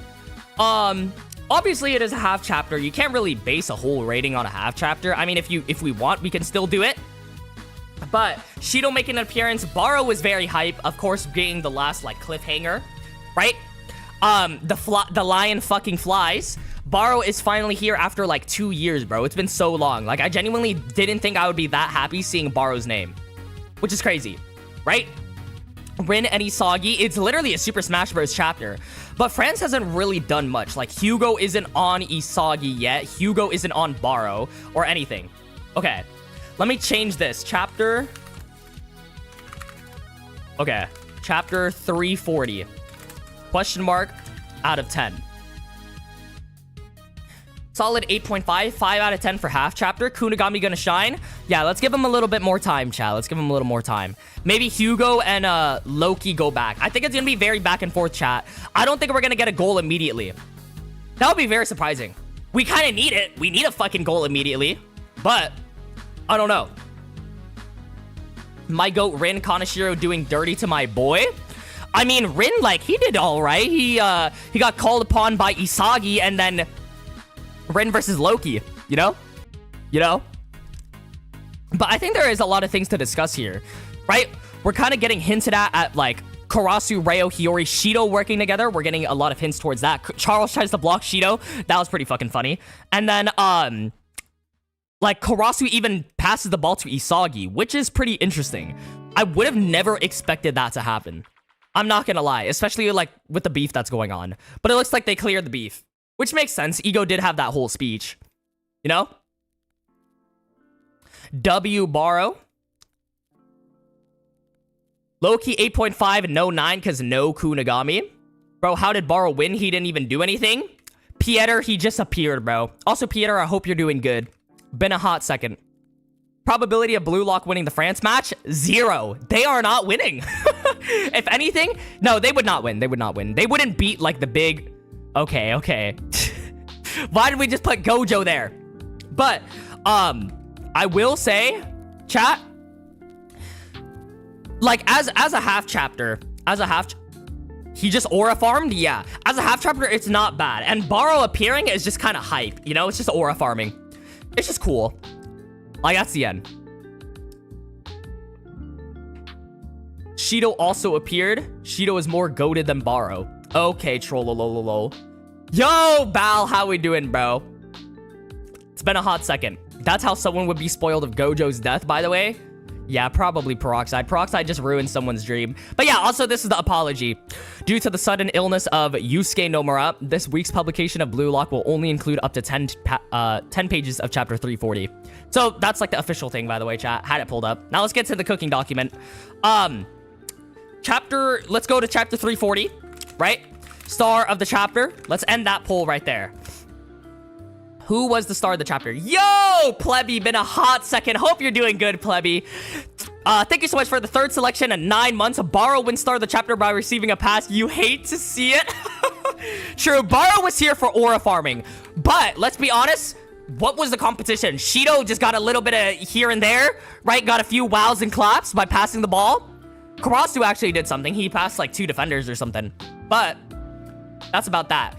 Obviously it is a half chapter. You can't really base a whole rating on a half chapter. I mean, if we want, we can still do it. But Shido making an appearance. Barou was very hype. Of course, being the last, like, cliffhanger, right? The lion fucking flies. Barou is finally here after, like, 2 years, bro. It's been so long. Like, I genuinely didn't think I would be that happy seeing Barou's name. Which is crazy, right? Rin and Isagi, it's literally a Super Smash Bros. Chapter. But France hasn't really done much. Like, Hugo isn't on Isagi yet. Hugo isn't on Barou or anything. Okay. Let me change this. Chapter... Okay. Chapter 340. Question mark out of 10. Solid 8.5. 5 out of 10 for half chapter. Kunigami gonna shine? Yeah, let's give him a little bit more time, chat. Let's give him a little more time. Maybe Hugo and Loki go back. I think it's gonna be very back and forth, chat. I don't think we're gonna get a goal immediately. That would be very surprising. We kind of need it. We need a fucking goal immediately. But... I don't know. My goat Rin Kanashiro doing dirty to my boy. I mean, Rin, like, he did all right. He got called upon by Isagi and then Rin versus Loki, you know? But I think there is a lot of things to discuss here, right? We're kind of getting hinted at like Karasu, Reo, Hiyori, Shido working together. We're getting a lot of hints towards that. Charles tries to block Shido. That was pretty fucking funny. And then, like, Karasu even passes the ball to Isagi, which is pretty interesting. I would have never expected that to happen. I'm not gonna lie, especially, like, with the beef that's going on. But it looks like they cleared the beef, which makes sense. Ego did have that whole speech, you know? W Barou. Loki 8.5 and no 9 because no Kunigami. Bro, how did Barou win? He didn't even do anything. Pieter, he just appeared, bro. Also, Pieter, I hope you're doing good. Been a hot second. Probability of BLUELOCK winning the France match? 0. They are not winning. If anything, no, they would not win. They wouldn't beat, like, the big... Okay. Why did we just put Gojo there? But, I will say, chat, like, as a half chapter, he just aura farmed? Yeah. As a half chapter, it's not bad. And Barou appearing is just kind of hype, you know? It's just aura farming. It's just cool. Like, that's the end. Shido also appeared. Shido is more goated than Barou. Okay, trollolololo. Yo, Bal, how we doing, bro? It's been a hot second. That's how someone would be spoiled of Gojo's death, by the way. Yeah, probably Peroxide. Peroxide just ruined someone's dream. But yeah, also this is the apology. Due to the sudden illness of Yusuke Nomura, this week's publication of BLUELOCK will only include up to 10 pages of chapter 340. So that's like the official thing, by the way, chat. Had it pulled up. Now let's get to the cooking document. Let's go to chapter 340, right? Star of the chapter. Let's end that poll right there. Who was the star of the chapter? Yo, Plebby, been a hot second. Hope you're doing good, Plebby. Thank you so much for the third selection in 9 months. Barou wins star of the chapter by receiving a pass. You hate to see it. True, Barou was here for aura farming. But, let's be honest, what was the competition? Shido just got a little bit of here and there, right? Got a few wows and claps by passing the ball. Karasu actually did something. He passed like 2 defenders or something. But that's about that.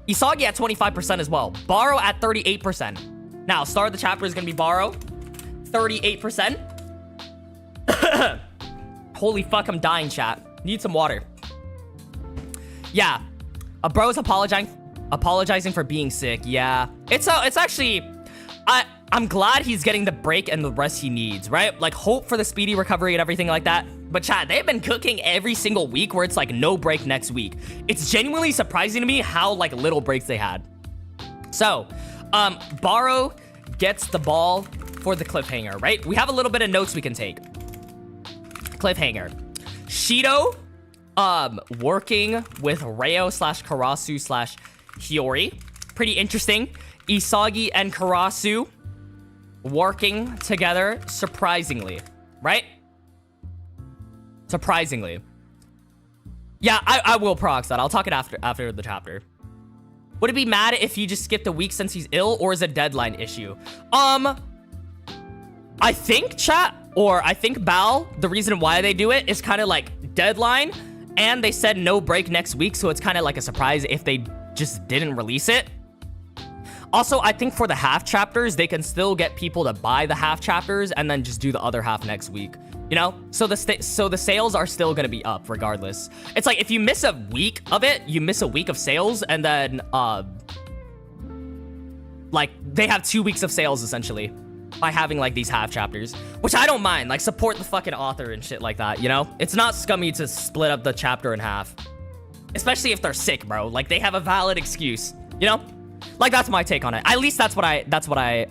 Isagi at 25% as well. Barou at 38%. Now, start of the chapter is going to be Barou. 38%. Holy fuck, I'm dying, chat. Need some water. Yeah. Bro's apologizing for being sick. Yeah. It's actually... I'm glad he's getting the break and the rest he needs, right? Like, hope for the speedy recovery and everything like that. But chat, they've been cooking every single week where it's like no break next week. It's genuinely surprising to me how like little breaks they had. So, Barou gets the ball for the cliffhanger, right? We have a little bit of notes we can take. Cliffhanger. Shido, working with Ryo slash Karasu slash Hiyori. Pretty interesting. Isagi and Karasu working together, surprisingly, right? Surprisingly. Yeah, I will prox that. I'll talk it after the chapter. Would it be mad if he just skipped a week since he's ill, or is it a deadline issue? I think, chat, or I think Bal, the reason why they do it is kind of like deadline, and they said no break next week, so it's kind of like a surprise if they just didn't release it. Also, I think for the half chapters, they can still get people to buy the half chapters and then just do the other half next week. You know? So the sales are still going to be up regardless. It's like if you miss a week of it, you miss a week of sales, and then like they have 2 weeks of sales essentially by having like these half chapters, which I don't mind. Like, support the fucking author and shit like that, you know? It's not scummy to split up the chapter in half. Especially if they're sick, bro. Like, they have a valid excuse, you know? Like, that's my take on it. At least that's what I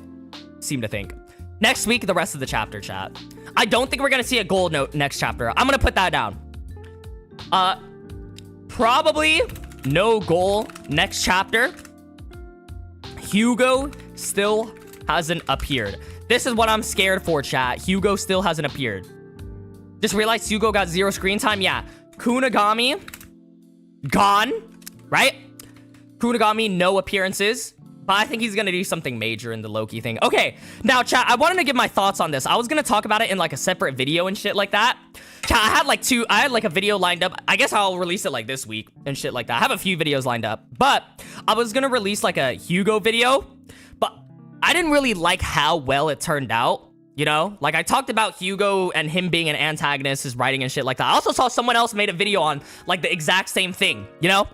seem to think. Next week, the rest of the chapter, chat. I don't think we're gonna see a gold note next chapter. I'm gonna put that down. Probably no goal next chapter. Hugo still hasn't appeared. This is what I'm scared for, chat. Hugo still hasn't appeared. Just realized Hugo got 0 screen time. Yeah. Kunigami, gone, right? Kunigami, no appearances. But I think he's gonna do something major in the Loki thing. Okay, now, chat, I wanted to give my thoughts on this. I was gonna talk about it in like a separate video and shit like that. Chat, I had like a video lined up. I guess I'll release it like this week and shit like that. I have a few videos lined up. But I was gonna release like a Hugo video. But I didn't really like how well it turned out. You know, like I talked about Hugo and him being an antagonist, his writing and shit like that. I also saw someone else made a video on like the exact same thing, you know?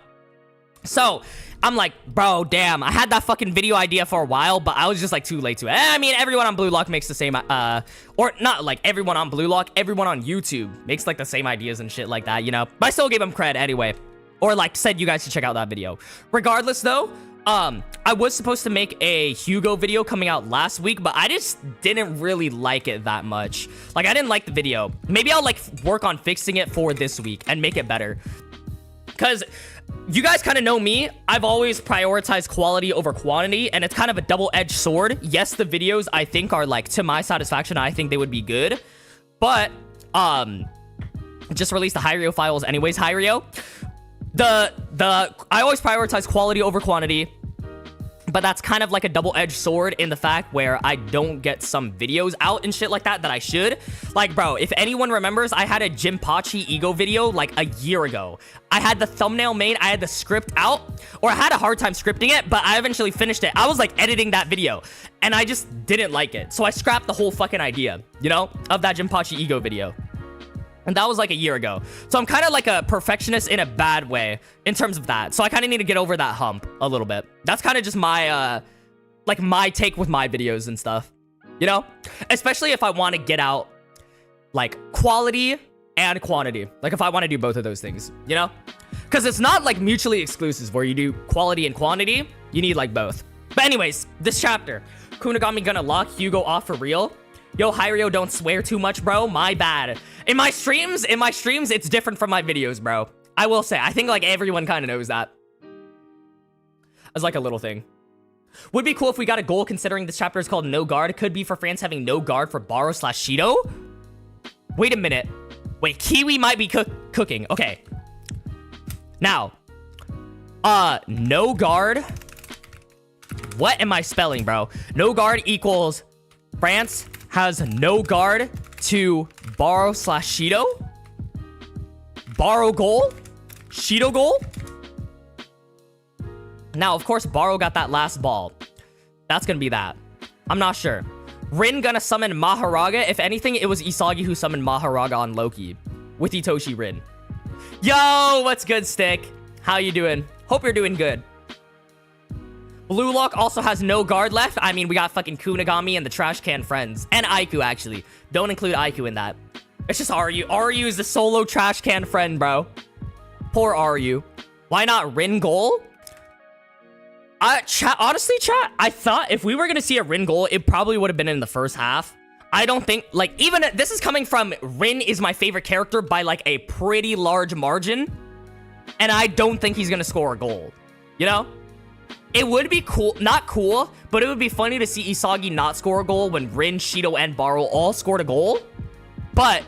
So I'm like, bro, damn, I had that fucking video idea for a while, but I was just like too late to it. I mean, everyone on BLUELOCK makes the same, or not like everyone on BLUELOCK, everyone on YouTube makes like the same ideas and shit like that, you know? But I still gave him cred anyway. Or like said you guys should check out that video. Regardless though, I was supposed to make a Hugo video coming out last week, but I just didn't really like it that much. Like, I didn't like the video. Maybe I'll like work on fixing it for this week and make it better. Because you guys kind of know me. I've always prioritized quality over quantity, and it's kind of a double-edged sword. Yes, the videos I think are like to my satisfaction. I think they would be good, but just release the Hiryo files anyways. Hiryo. I always prioritize quality over quantity, but that's kind of like a double-edged sword in the fact where I don't get some videos out and shit like that I should. Like, bro, if anyone remembers, I had a Jinpachi ego video like a year ago. I had the thumbnail made, I had the script out, or I had a hard time scripting it, but I eventually finished it. I was like editing that video, and I just didn't like it. So I scrapped the whole fucking idea, you know, of that Jinpachi ego video. And that was like a year ago. So I'm kind of like a perfectionist in a bad way in terms of that. So I kind of need to get over that hump a little bit. That's kind of just my, like my take with my videos and stuff, you know? Especially if I want to get out like quality and quantity. Like if I want to do both of those things, you know? Because it's not like mutually exclusive where you do quality and quantity. You need like both. But anyways, this chapter. Kunigami gonna lock Hugo off for real. Yo, Hiryo, don't swear too much, bro. My bad. In my streams, it's different from my videos, bro. I will say, I think like everyone kind of knows that. As like a little thing. Would be cool if we got a goal considering this chapter is called No Guard. Could be for fans having no guard for Barou / Shido. Wait a minute. Wait, Kiwi might be cooking. Okay. Now. No guard. What am I spelling, bro? No guard equals France has no guard to Barou / Shido. Barou goal? Shido goal? Now, of course, Barou got that last ball. That's gonna be that. I'm not sure. Rin gonna summon Maharaga. If anything, it was Isagi who summoned Maharaga on Loki with Itoshi Rin. Yo, what's good, Stick? How you doing? Hope you're doing good. Bluelock also has no guard left. I mean, we got fucking Kunigami and the trash can friends. And Aiku, actually. Don't include Aiku in that. It's just Ryu. Ryu is the solo trash can friend, bro. Poor Ryu. Why not Rin goal? Honestly, chat, I thought if we were going to see a Rin goal, it probably would have been in the first half. I don't think, like, even this is coming from Rin is my favorite character by, like, a pretty large margin. And I don't think he's going to score a goal. You know? It would be cool, not cool, but it would be funny to see Isagi not score a goal when Rin, Shido, and Barou all scored a goal. But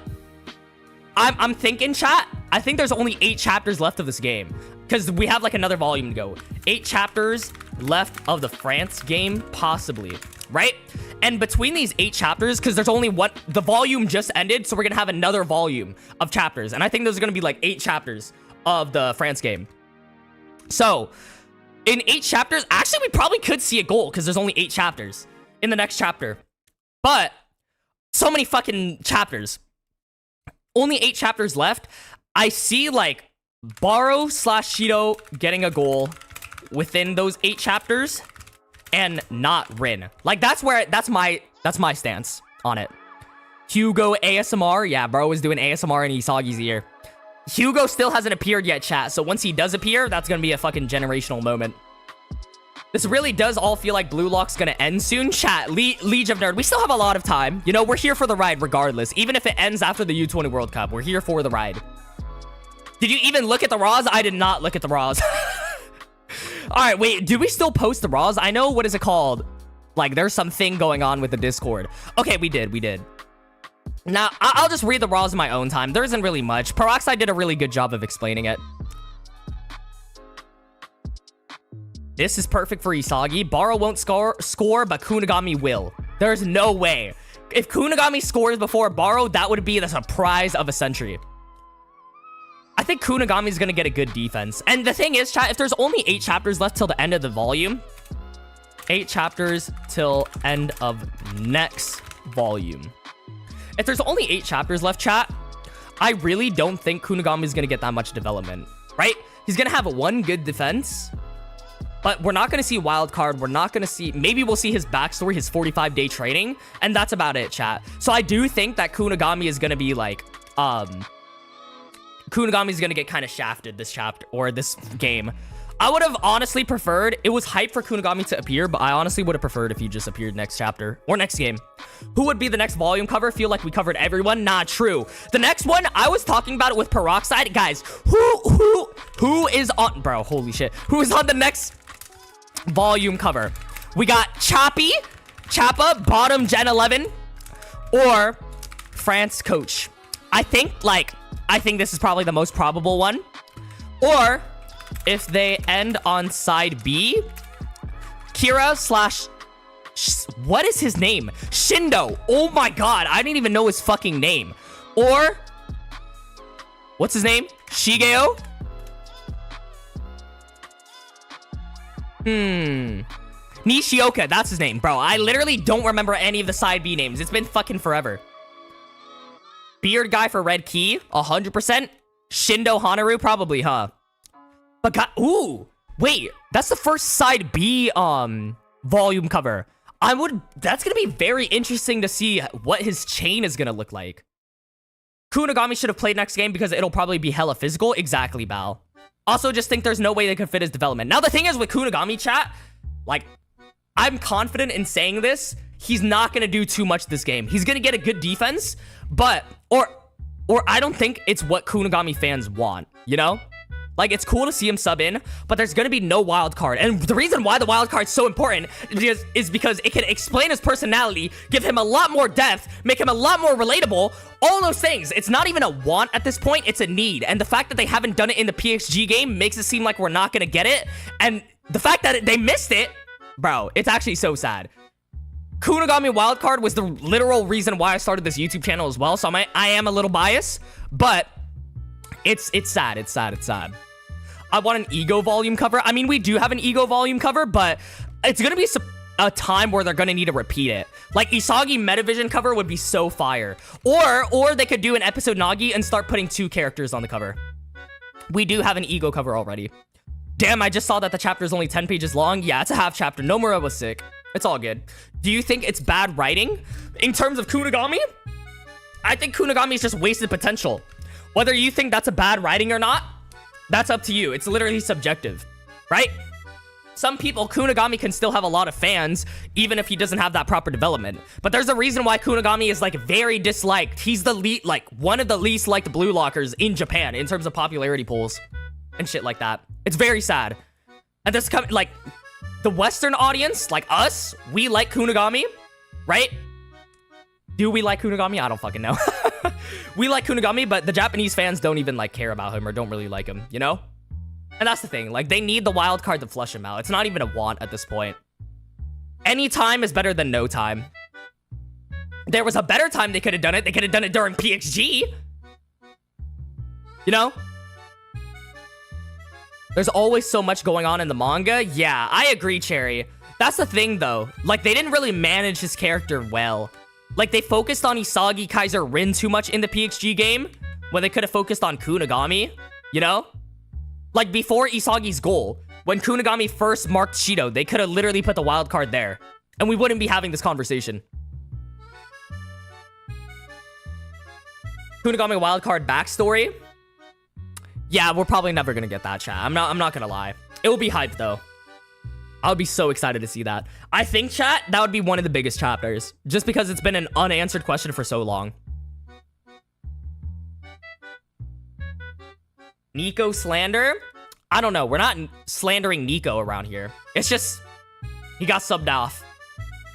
I'm thinking, chat, I think there's only 8 chapters left of this game. Because we have, like, another volume to go. 8 chapters left of the France game, possibly. Right? And between these 8 chapters, because there's only one, the volume just ended, so we're going to have another volume of chapters. And I think there's going to be, like, 8 chapters of the France game. So, in 8 chapters, actually, we probably could see a goal, because there's only 8 chapters in the next chapter. But, so many fucking chapters. Only 8 chapters left. I see, like, Barou / Shido getting a goal within those 8 chapters and not Rin. Like, that's my stance on it. Hugo ASMR. Yeah, bro was doing ASMR in Isagi's ear. Hugo still hasn't appeared yet, chat. So once he does appear, that's going to be a fucking generational moment. This really does all feel like Bluelock's going to end soon. Chat, Liege of Nerd, we still have a lot of time. You know, we're here for the ride regardless. Even if it ends after the U20 World Cup, we're here for the ride. Did you even look at the Raws? I did not look at the Raws. All right, wait, do we still post the Raws? I know, what is it called? Like, there's something going on with the Discord. Okay, we did. Now, I'll just read the Raws in my own time. There isn't really much. Peroxide did a really good job of explaining it. This is perfect for Isagi. Barou won't score, but Kunigami will. There's no way. If Kunigami scores before Barou, that would be the surprise of a century. I think Kunigami is going to get a good defense. And the thing is, chat, if there's only 8 chapters left till the end of the volume, 8 chapters till end of next volume. If there's only 8 chapters left, chat, I really don't think Kunigami is going to get that much development, right? He's going to have one good defense, but we're not going to see wild card. We're not going to see, maybe we'll see his backstory, his 45-day training, and that's about it, chat. So I do think that Kunigami is going to be like, Kunigami is going to get kind of shafted this chapter or this game. I would have honestly preferred, it was hype for Kunigami to appear, but I honestly would have preferred if he just appeared next chapter or next game. Who would be the next volume cover? Feel like we covered everyone. Not true. The next one, I was talking about it with Peroxide. Guys, who is on, bro, holy shit. Who is on the next volume cover? We got Chappa, bottom Gen 11, or France coach. I think this is probably the most probable one. Or if they end on side B, Kira / what is his name? Shindo. Oh my god, I didn't even know his fucking name. Or what's his name? Shigeo? Nishioka, that's his name, bro. I literally don't remember any of the side B names. It's been fucking forever. Beard guy for Red Key, 100%. Shindo Hanaru, probably, huh? But God, ooh, wait, that's the first side B volume cover. That's gonna be very interesting to see what his chain is gonna look like. Kunigami should have played next game because it'll probably be hella physical. Exactly, Bal. Also, just think there's no way they could fit his development. Now, the thing is with Kunigami, chat, like, I'm confident in saying this. He's not gonna do too much this game. He's gonna get a good defense, but or I don't think it's what Kunigami fans want, you know? Like, it's cool to see him sub in, but there's gonna be no wild card. And the reason why the wild card's so important is because it can explain his personality, give him a lot more depth, make him a lot more relatable, all those things. It's not even a want at this point, it's a need. And the fact that they haven't done it in the PXG game makes it seem like we're not gonna get it. And the fact that they missed it, bro, it's actually so sad. Kunigami wildcard was the literal reason why I started this YouTube channel as well, so I am a little biased, but It's sad. It's sad. It's sad. I want an ego volume cover. I mean, we do have an ego volume cover, but it's gonna be a time where they're gonna need to repeat it. Like Isagi Metavision cover would be so fire. Or they could do an episode Nagi and start putting 2 characters on the cover. We do have an ego cover already. Damn, I just saw that the chapter is only 10 pages long. Yeah, it's a half chapter. Nomura was sick. It's all good. Do you think it's bad writing? In terms of Kunigami? I think Kunigami is just wasted potential. Whether you think that's a bad writing or not, that's up to you. It's literally subjective, right? Some people, Kunigami can still have a lot of fans, even if he doesn't have that proper development. But there's a reason why Kunigami is, like, very disliked. He's the one of the least liked Bluelockers in Japan in terms of popularity polls and shit like that. It's very sad. And this like, the Western audience, like us, we like Kunigami, right? Do we like Kunigami? I don't fucking know. We like Kunigami, but the Japanese fans don't even, like, care about him or don't really like him, you know? And that's the thing. Like, they need the wild card to flush him out. It's not even a want at this point. Any time is better than no time. There was a better time they could have done it. They could have done it during PXG. You know? There's always so much going on in the manga. Yeah, I agree, Cherry. That's the thing, though. Like, they didn't really manage his character well. Like, they focused on Isagi Kaiser Rin too much in the PXG game, when they could have focused on Kunigami, you know? Like, before Isagi's goal, when Kunigami first marked Shido, they could have literally put the wild card there, and we wouldn't be having this conversation. Kunigami wildcard backstory? Yeah, we're probably never gonna get that, chat. I'm not gonna lie. It will be hype, though. I would be so excited to see that. I think, chat, that would be one of the biggest chapters, just because it's been an unanswered question for so long. Nico slander? I don't know. We're not slandering Nico around here. It's just, he got subbed off.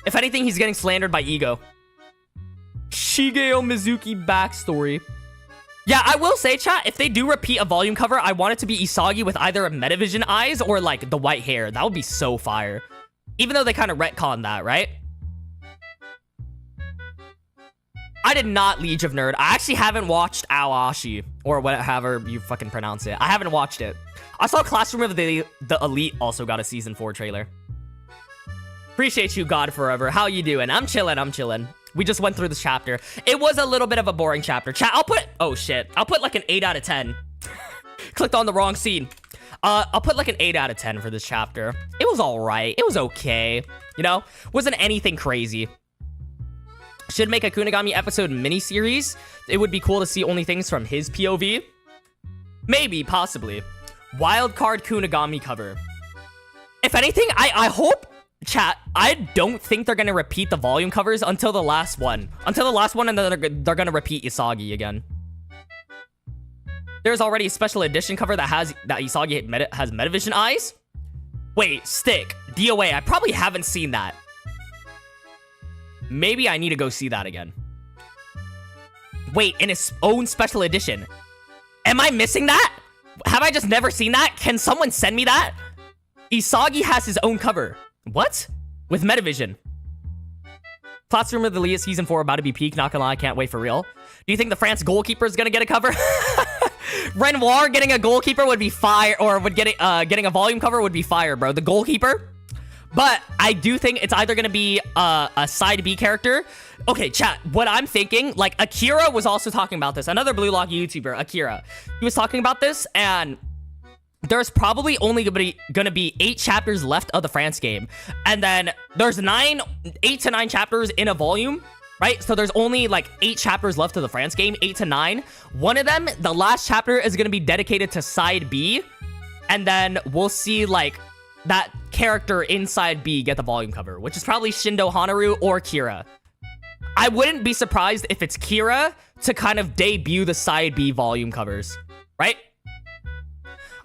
If anything, he's getting slandered by Ego. Shigeo Mizuki backstory. Yeah, I will say, chat, if they do repeat a volume cover, I want it to be Isagi with either a Metavision eyes or, like, the white hair. That would be so fire. Even though they kind of retconned that, right? I did not Liege of Nerd. I actually haven't watched Aoashi, or whatever you fucking pronounce it. I haven't watched it. I saw Classroom of the Elite also got a Season 4 trailer. Appreciate you, God Forever. How you doing? I'm chilling. We just went through this chapter. It was a little bit of a boring chapter. Chat, I'll put... Oh, shit. I'll put, like, an 8 out of 10. Clicked on the wrong scene. I'll put, like, an 8 out of 10 for this chapter. It was alright. It was okay. You know? Wasn't anything crazy. Should make a Kunigami episode miniseries. It would be cool to see only things from his POV. Maybe, possibly. Wildcard Kunigami cover. If anything, I hope, chat, I don't think they're gonna repeat the volume covers until the last one. Until the last one, and then they're gonna repeat Isagi again. There's already a special edition cover that Isagi has Metavision eyes. Wait, stick. DOA, I probably haven't seen that. Maybe I need to go see that again. Wait, in his own special edition. Am I missing that? Have I just never seen that? Can someone send me that? Isagi has his own cover. What? With Metavision. Classroom of the Elite Season 4 about to be peak. Not gonna lie, I can't wait for real. Do you think the France goalkeeper is gonna get a cover? Renoir getting a goalkeeper would be fire, or getting a volume cover would be fire, bro. The goalkeeper. But I do think it's either going to be a side B character. Okay, chat, what I'm thinking, like, Akira was also talking about this. Another Bluelock YouTuber, Akira. He was talking about this, and there's probably only going to be 8 chapters left of the France game. And then there's 8 to 9 chapters in a volume, right? So there's only, like, 8 chapters left of the France game, 8 to 9. One of them, the last chapter, is going to be dedicated to side B. And then we'll see, like, that character inside B get the volume cover, which is probably Shindo Hanaru or Kira. I wouldn't be surprised if it's Kira to kind of debut the side B volume covers, right?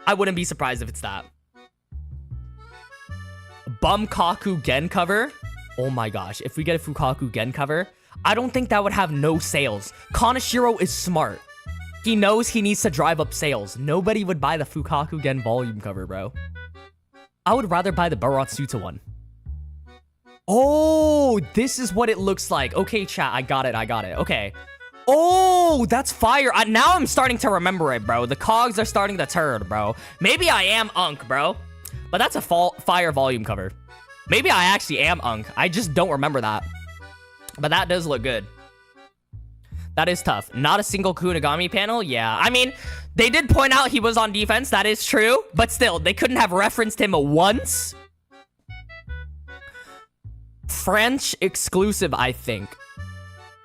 I wouldn't be surprised if it's that. Bumkaku Gen cover. Oh my gosh, if we get a Fukaku Gen cover, I don't think that would have no sales. Kaneshiro is smart. He knows he needs to drive up sales. Nobody would buy the Fukaku Gen volume cover, bro. I would rather buy the Baratsuta one. Oh, this is what it looks like. Okay, chat, I got it. Okay. Oh, that's fire. Now I'm starting to remember it, bro. The cogs are starting to turn, bro. Maybe I am Unk, bro. But that's a fire volume cover. Maybe I actually am Unk. I just don't remember that. But that does look good. That is tough. Not a single Kunigami panel? Yeah. I mean, they did point out he was on defense. That is true. But still, they couldn't have referenced him once. French exclusive, I think.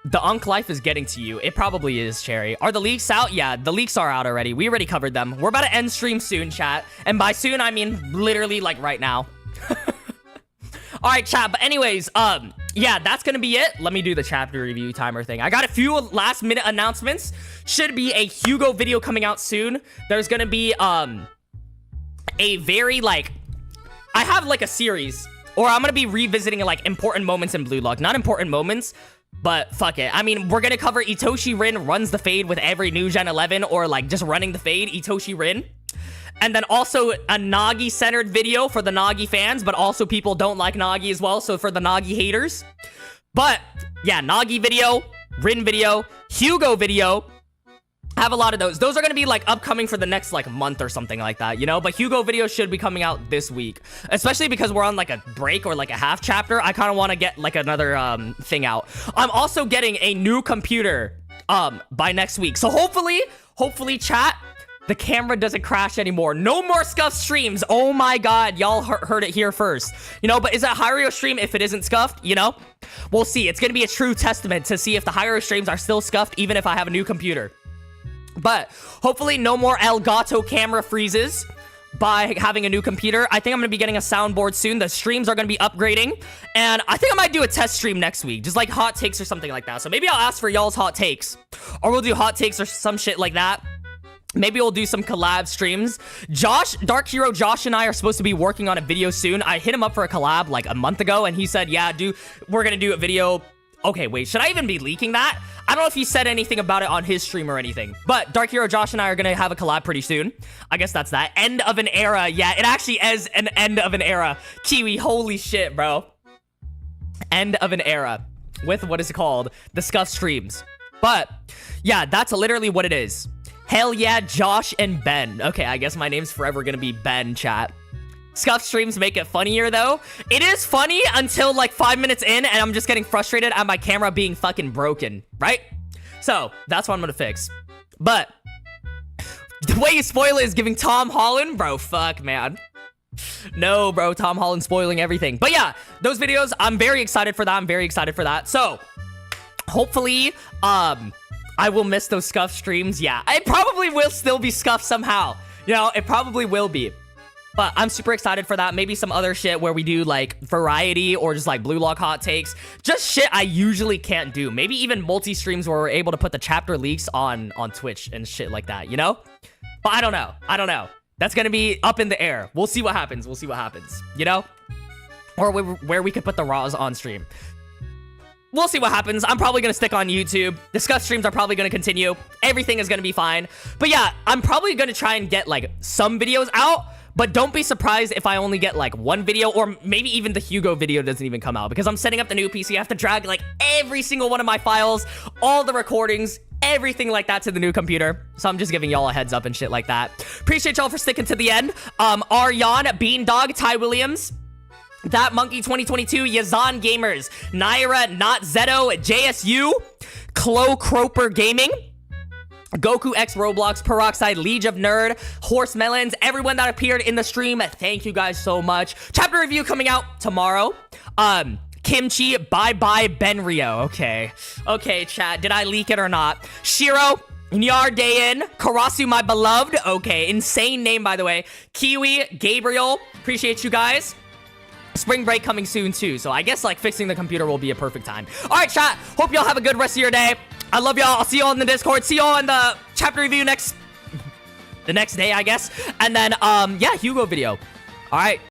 The Unk life is getting to you. It probably is, Cherry. Are the leaks out? Yeah, the leaks are out already. We already covered them. We're about to end stream soon, chat. And by soon, I mean literally like right now. All right, chat. But anyways, yeah, that's gonna be it. Let me do the chapter review timer thing. I got a few last minute announcements. Should be a Hugo video coming out soon. There's gonna be a very like, I have like a series, or I'm gonna be revisiting like important moments in BLUELOCK. Not important moments, but fuck it. I mean, we're gonna cover Itoshi Rin runs the fade with every new Gen 11, or like just running the fade, Itoshi Rin. And then also a Nagi-centered video for the Nagi fans, but also people don't like Nagi as well, so for the Nagi haters. But, yeah, Nagi video, Rin video, Hugo video. I have a lot of those. Those are going to be, like, upcoming for the next, like, month or something like that, you know? But Hugo video should be coming out this week. Especially because we're on, like, a break or, like, a half chapter. I kind of want to get, like, another thing out. I'm also getting a new computer by next week. So hopefully, chat, the camera doesn't crash anymore. No more scuffed streams. Oh my god, y'all heard it here first. You know, but is that Hiryo stream if it isn't scuffed? You know, we'll see. It's gonna be a true testament to see if the Hiryo streams are still scuffed, even if I have a new computer. But hopefully no more Elgato camera freezes by having a new computer. I think I'm gonna be getting a soundboard soon. The streams are gonna be upgrading, and I think I might do a test stream next week, just like hot takes or something like that. So maybe I'll ask for y'all's hot takes, or we'll do hot takes or some shit like that. Maybe we'll do some collab streams. Dark Hero Josh and I are supposed to be working on a video soon. I hit him up for a collab like a month ago, and he said, yeah, we're gonna do a video. Okay, wait, should I even be leaking that? I don't know if he said anything about it on his stream or anything, but Dark Hero Josh and I are gonna have a collab pretty soon. I guess that's that. End of an era. Yeah, it actually is an end of an era. Kiwi, holy shit, bro. End of an era with, what is it called? The scuff streams. But yeah, that's literally what it is. Hell yeah, Josh and Ben. Okay, I guess my name's forever gonna be Ben, chat. Scuff streams make it funnier, though. It is funny until, like, 5 minutes in, and I'm just getting frustrated at my camera being fucking broken, right? So, that's what I'm gonna fix. But the way you spoil it is giving Tom Holland, bro, fuck, man. No, bro, Tom Holland spoiling everything. But yeah, those videos, I'm very excited for that. I'm very excited for that. So, hopefully, I will miss those scuff streams. Yeah, it probably will still be scuffed somehow. You know, it probably will be. But I'm super excited for that. Maybe some other shit where we do, like, variety or just, like, BLUELOCK hot takes. Just shit I usually can't do. Maybe even multi-streams where we're able to put the chapter leaks on Twitch and shit like that, you know? But I don't know. I don't know. That's gonna be up in the air. We'll see what happens. We'll see what happens, you know? Or where we could put the raws on stream. We'll see what happens. I'm probably going to stick on YouTube. The scuff streams are probably going to continue. Everything is going to be fine. But yeah, I'm probably going to try and get, like, some videos out. But don't be surprised if I only get, like, one video. Or maybe even the Hugo video doesn't even come out. Because I'm setting up the new PC. I have to drag, like, every single one of my files. All the recordings. Everything like that to the new computer. So I'm just giving y'all a heads up and shit like that. Appreciate y'all for sticking to the end. Aryan, Beandog, Ty Williams, That Monkey 2022, Yazan Gamers, Naira, Not Zeto, JSU, Clo Croper Gaming, Goku X Roblox, Peroxide, Liege of Nerd, Horse Melons, everyone that appeared in the stream, thank you guys so much. Chapter review coming out tomorrow. Kimchi, bye-bye Benrio. Okay, chat, did I leak it or not? Shiro, Nyar Dayin, Karasu, my beloved. Okay, insane name, by the way. Kiwi, Gabriel, appreciate you guys. Spring break coming soon too, so I guess like fixing the computer will be a perfect time. All right, chat, hope y'all have a good rest of your day. I love y'all. I'll see y'all in the Discord. See y'all in the chapter review the next day, I guess. And then yeah, Hugo video. All right.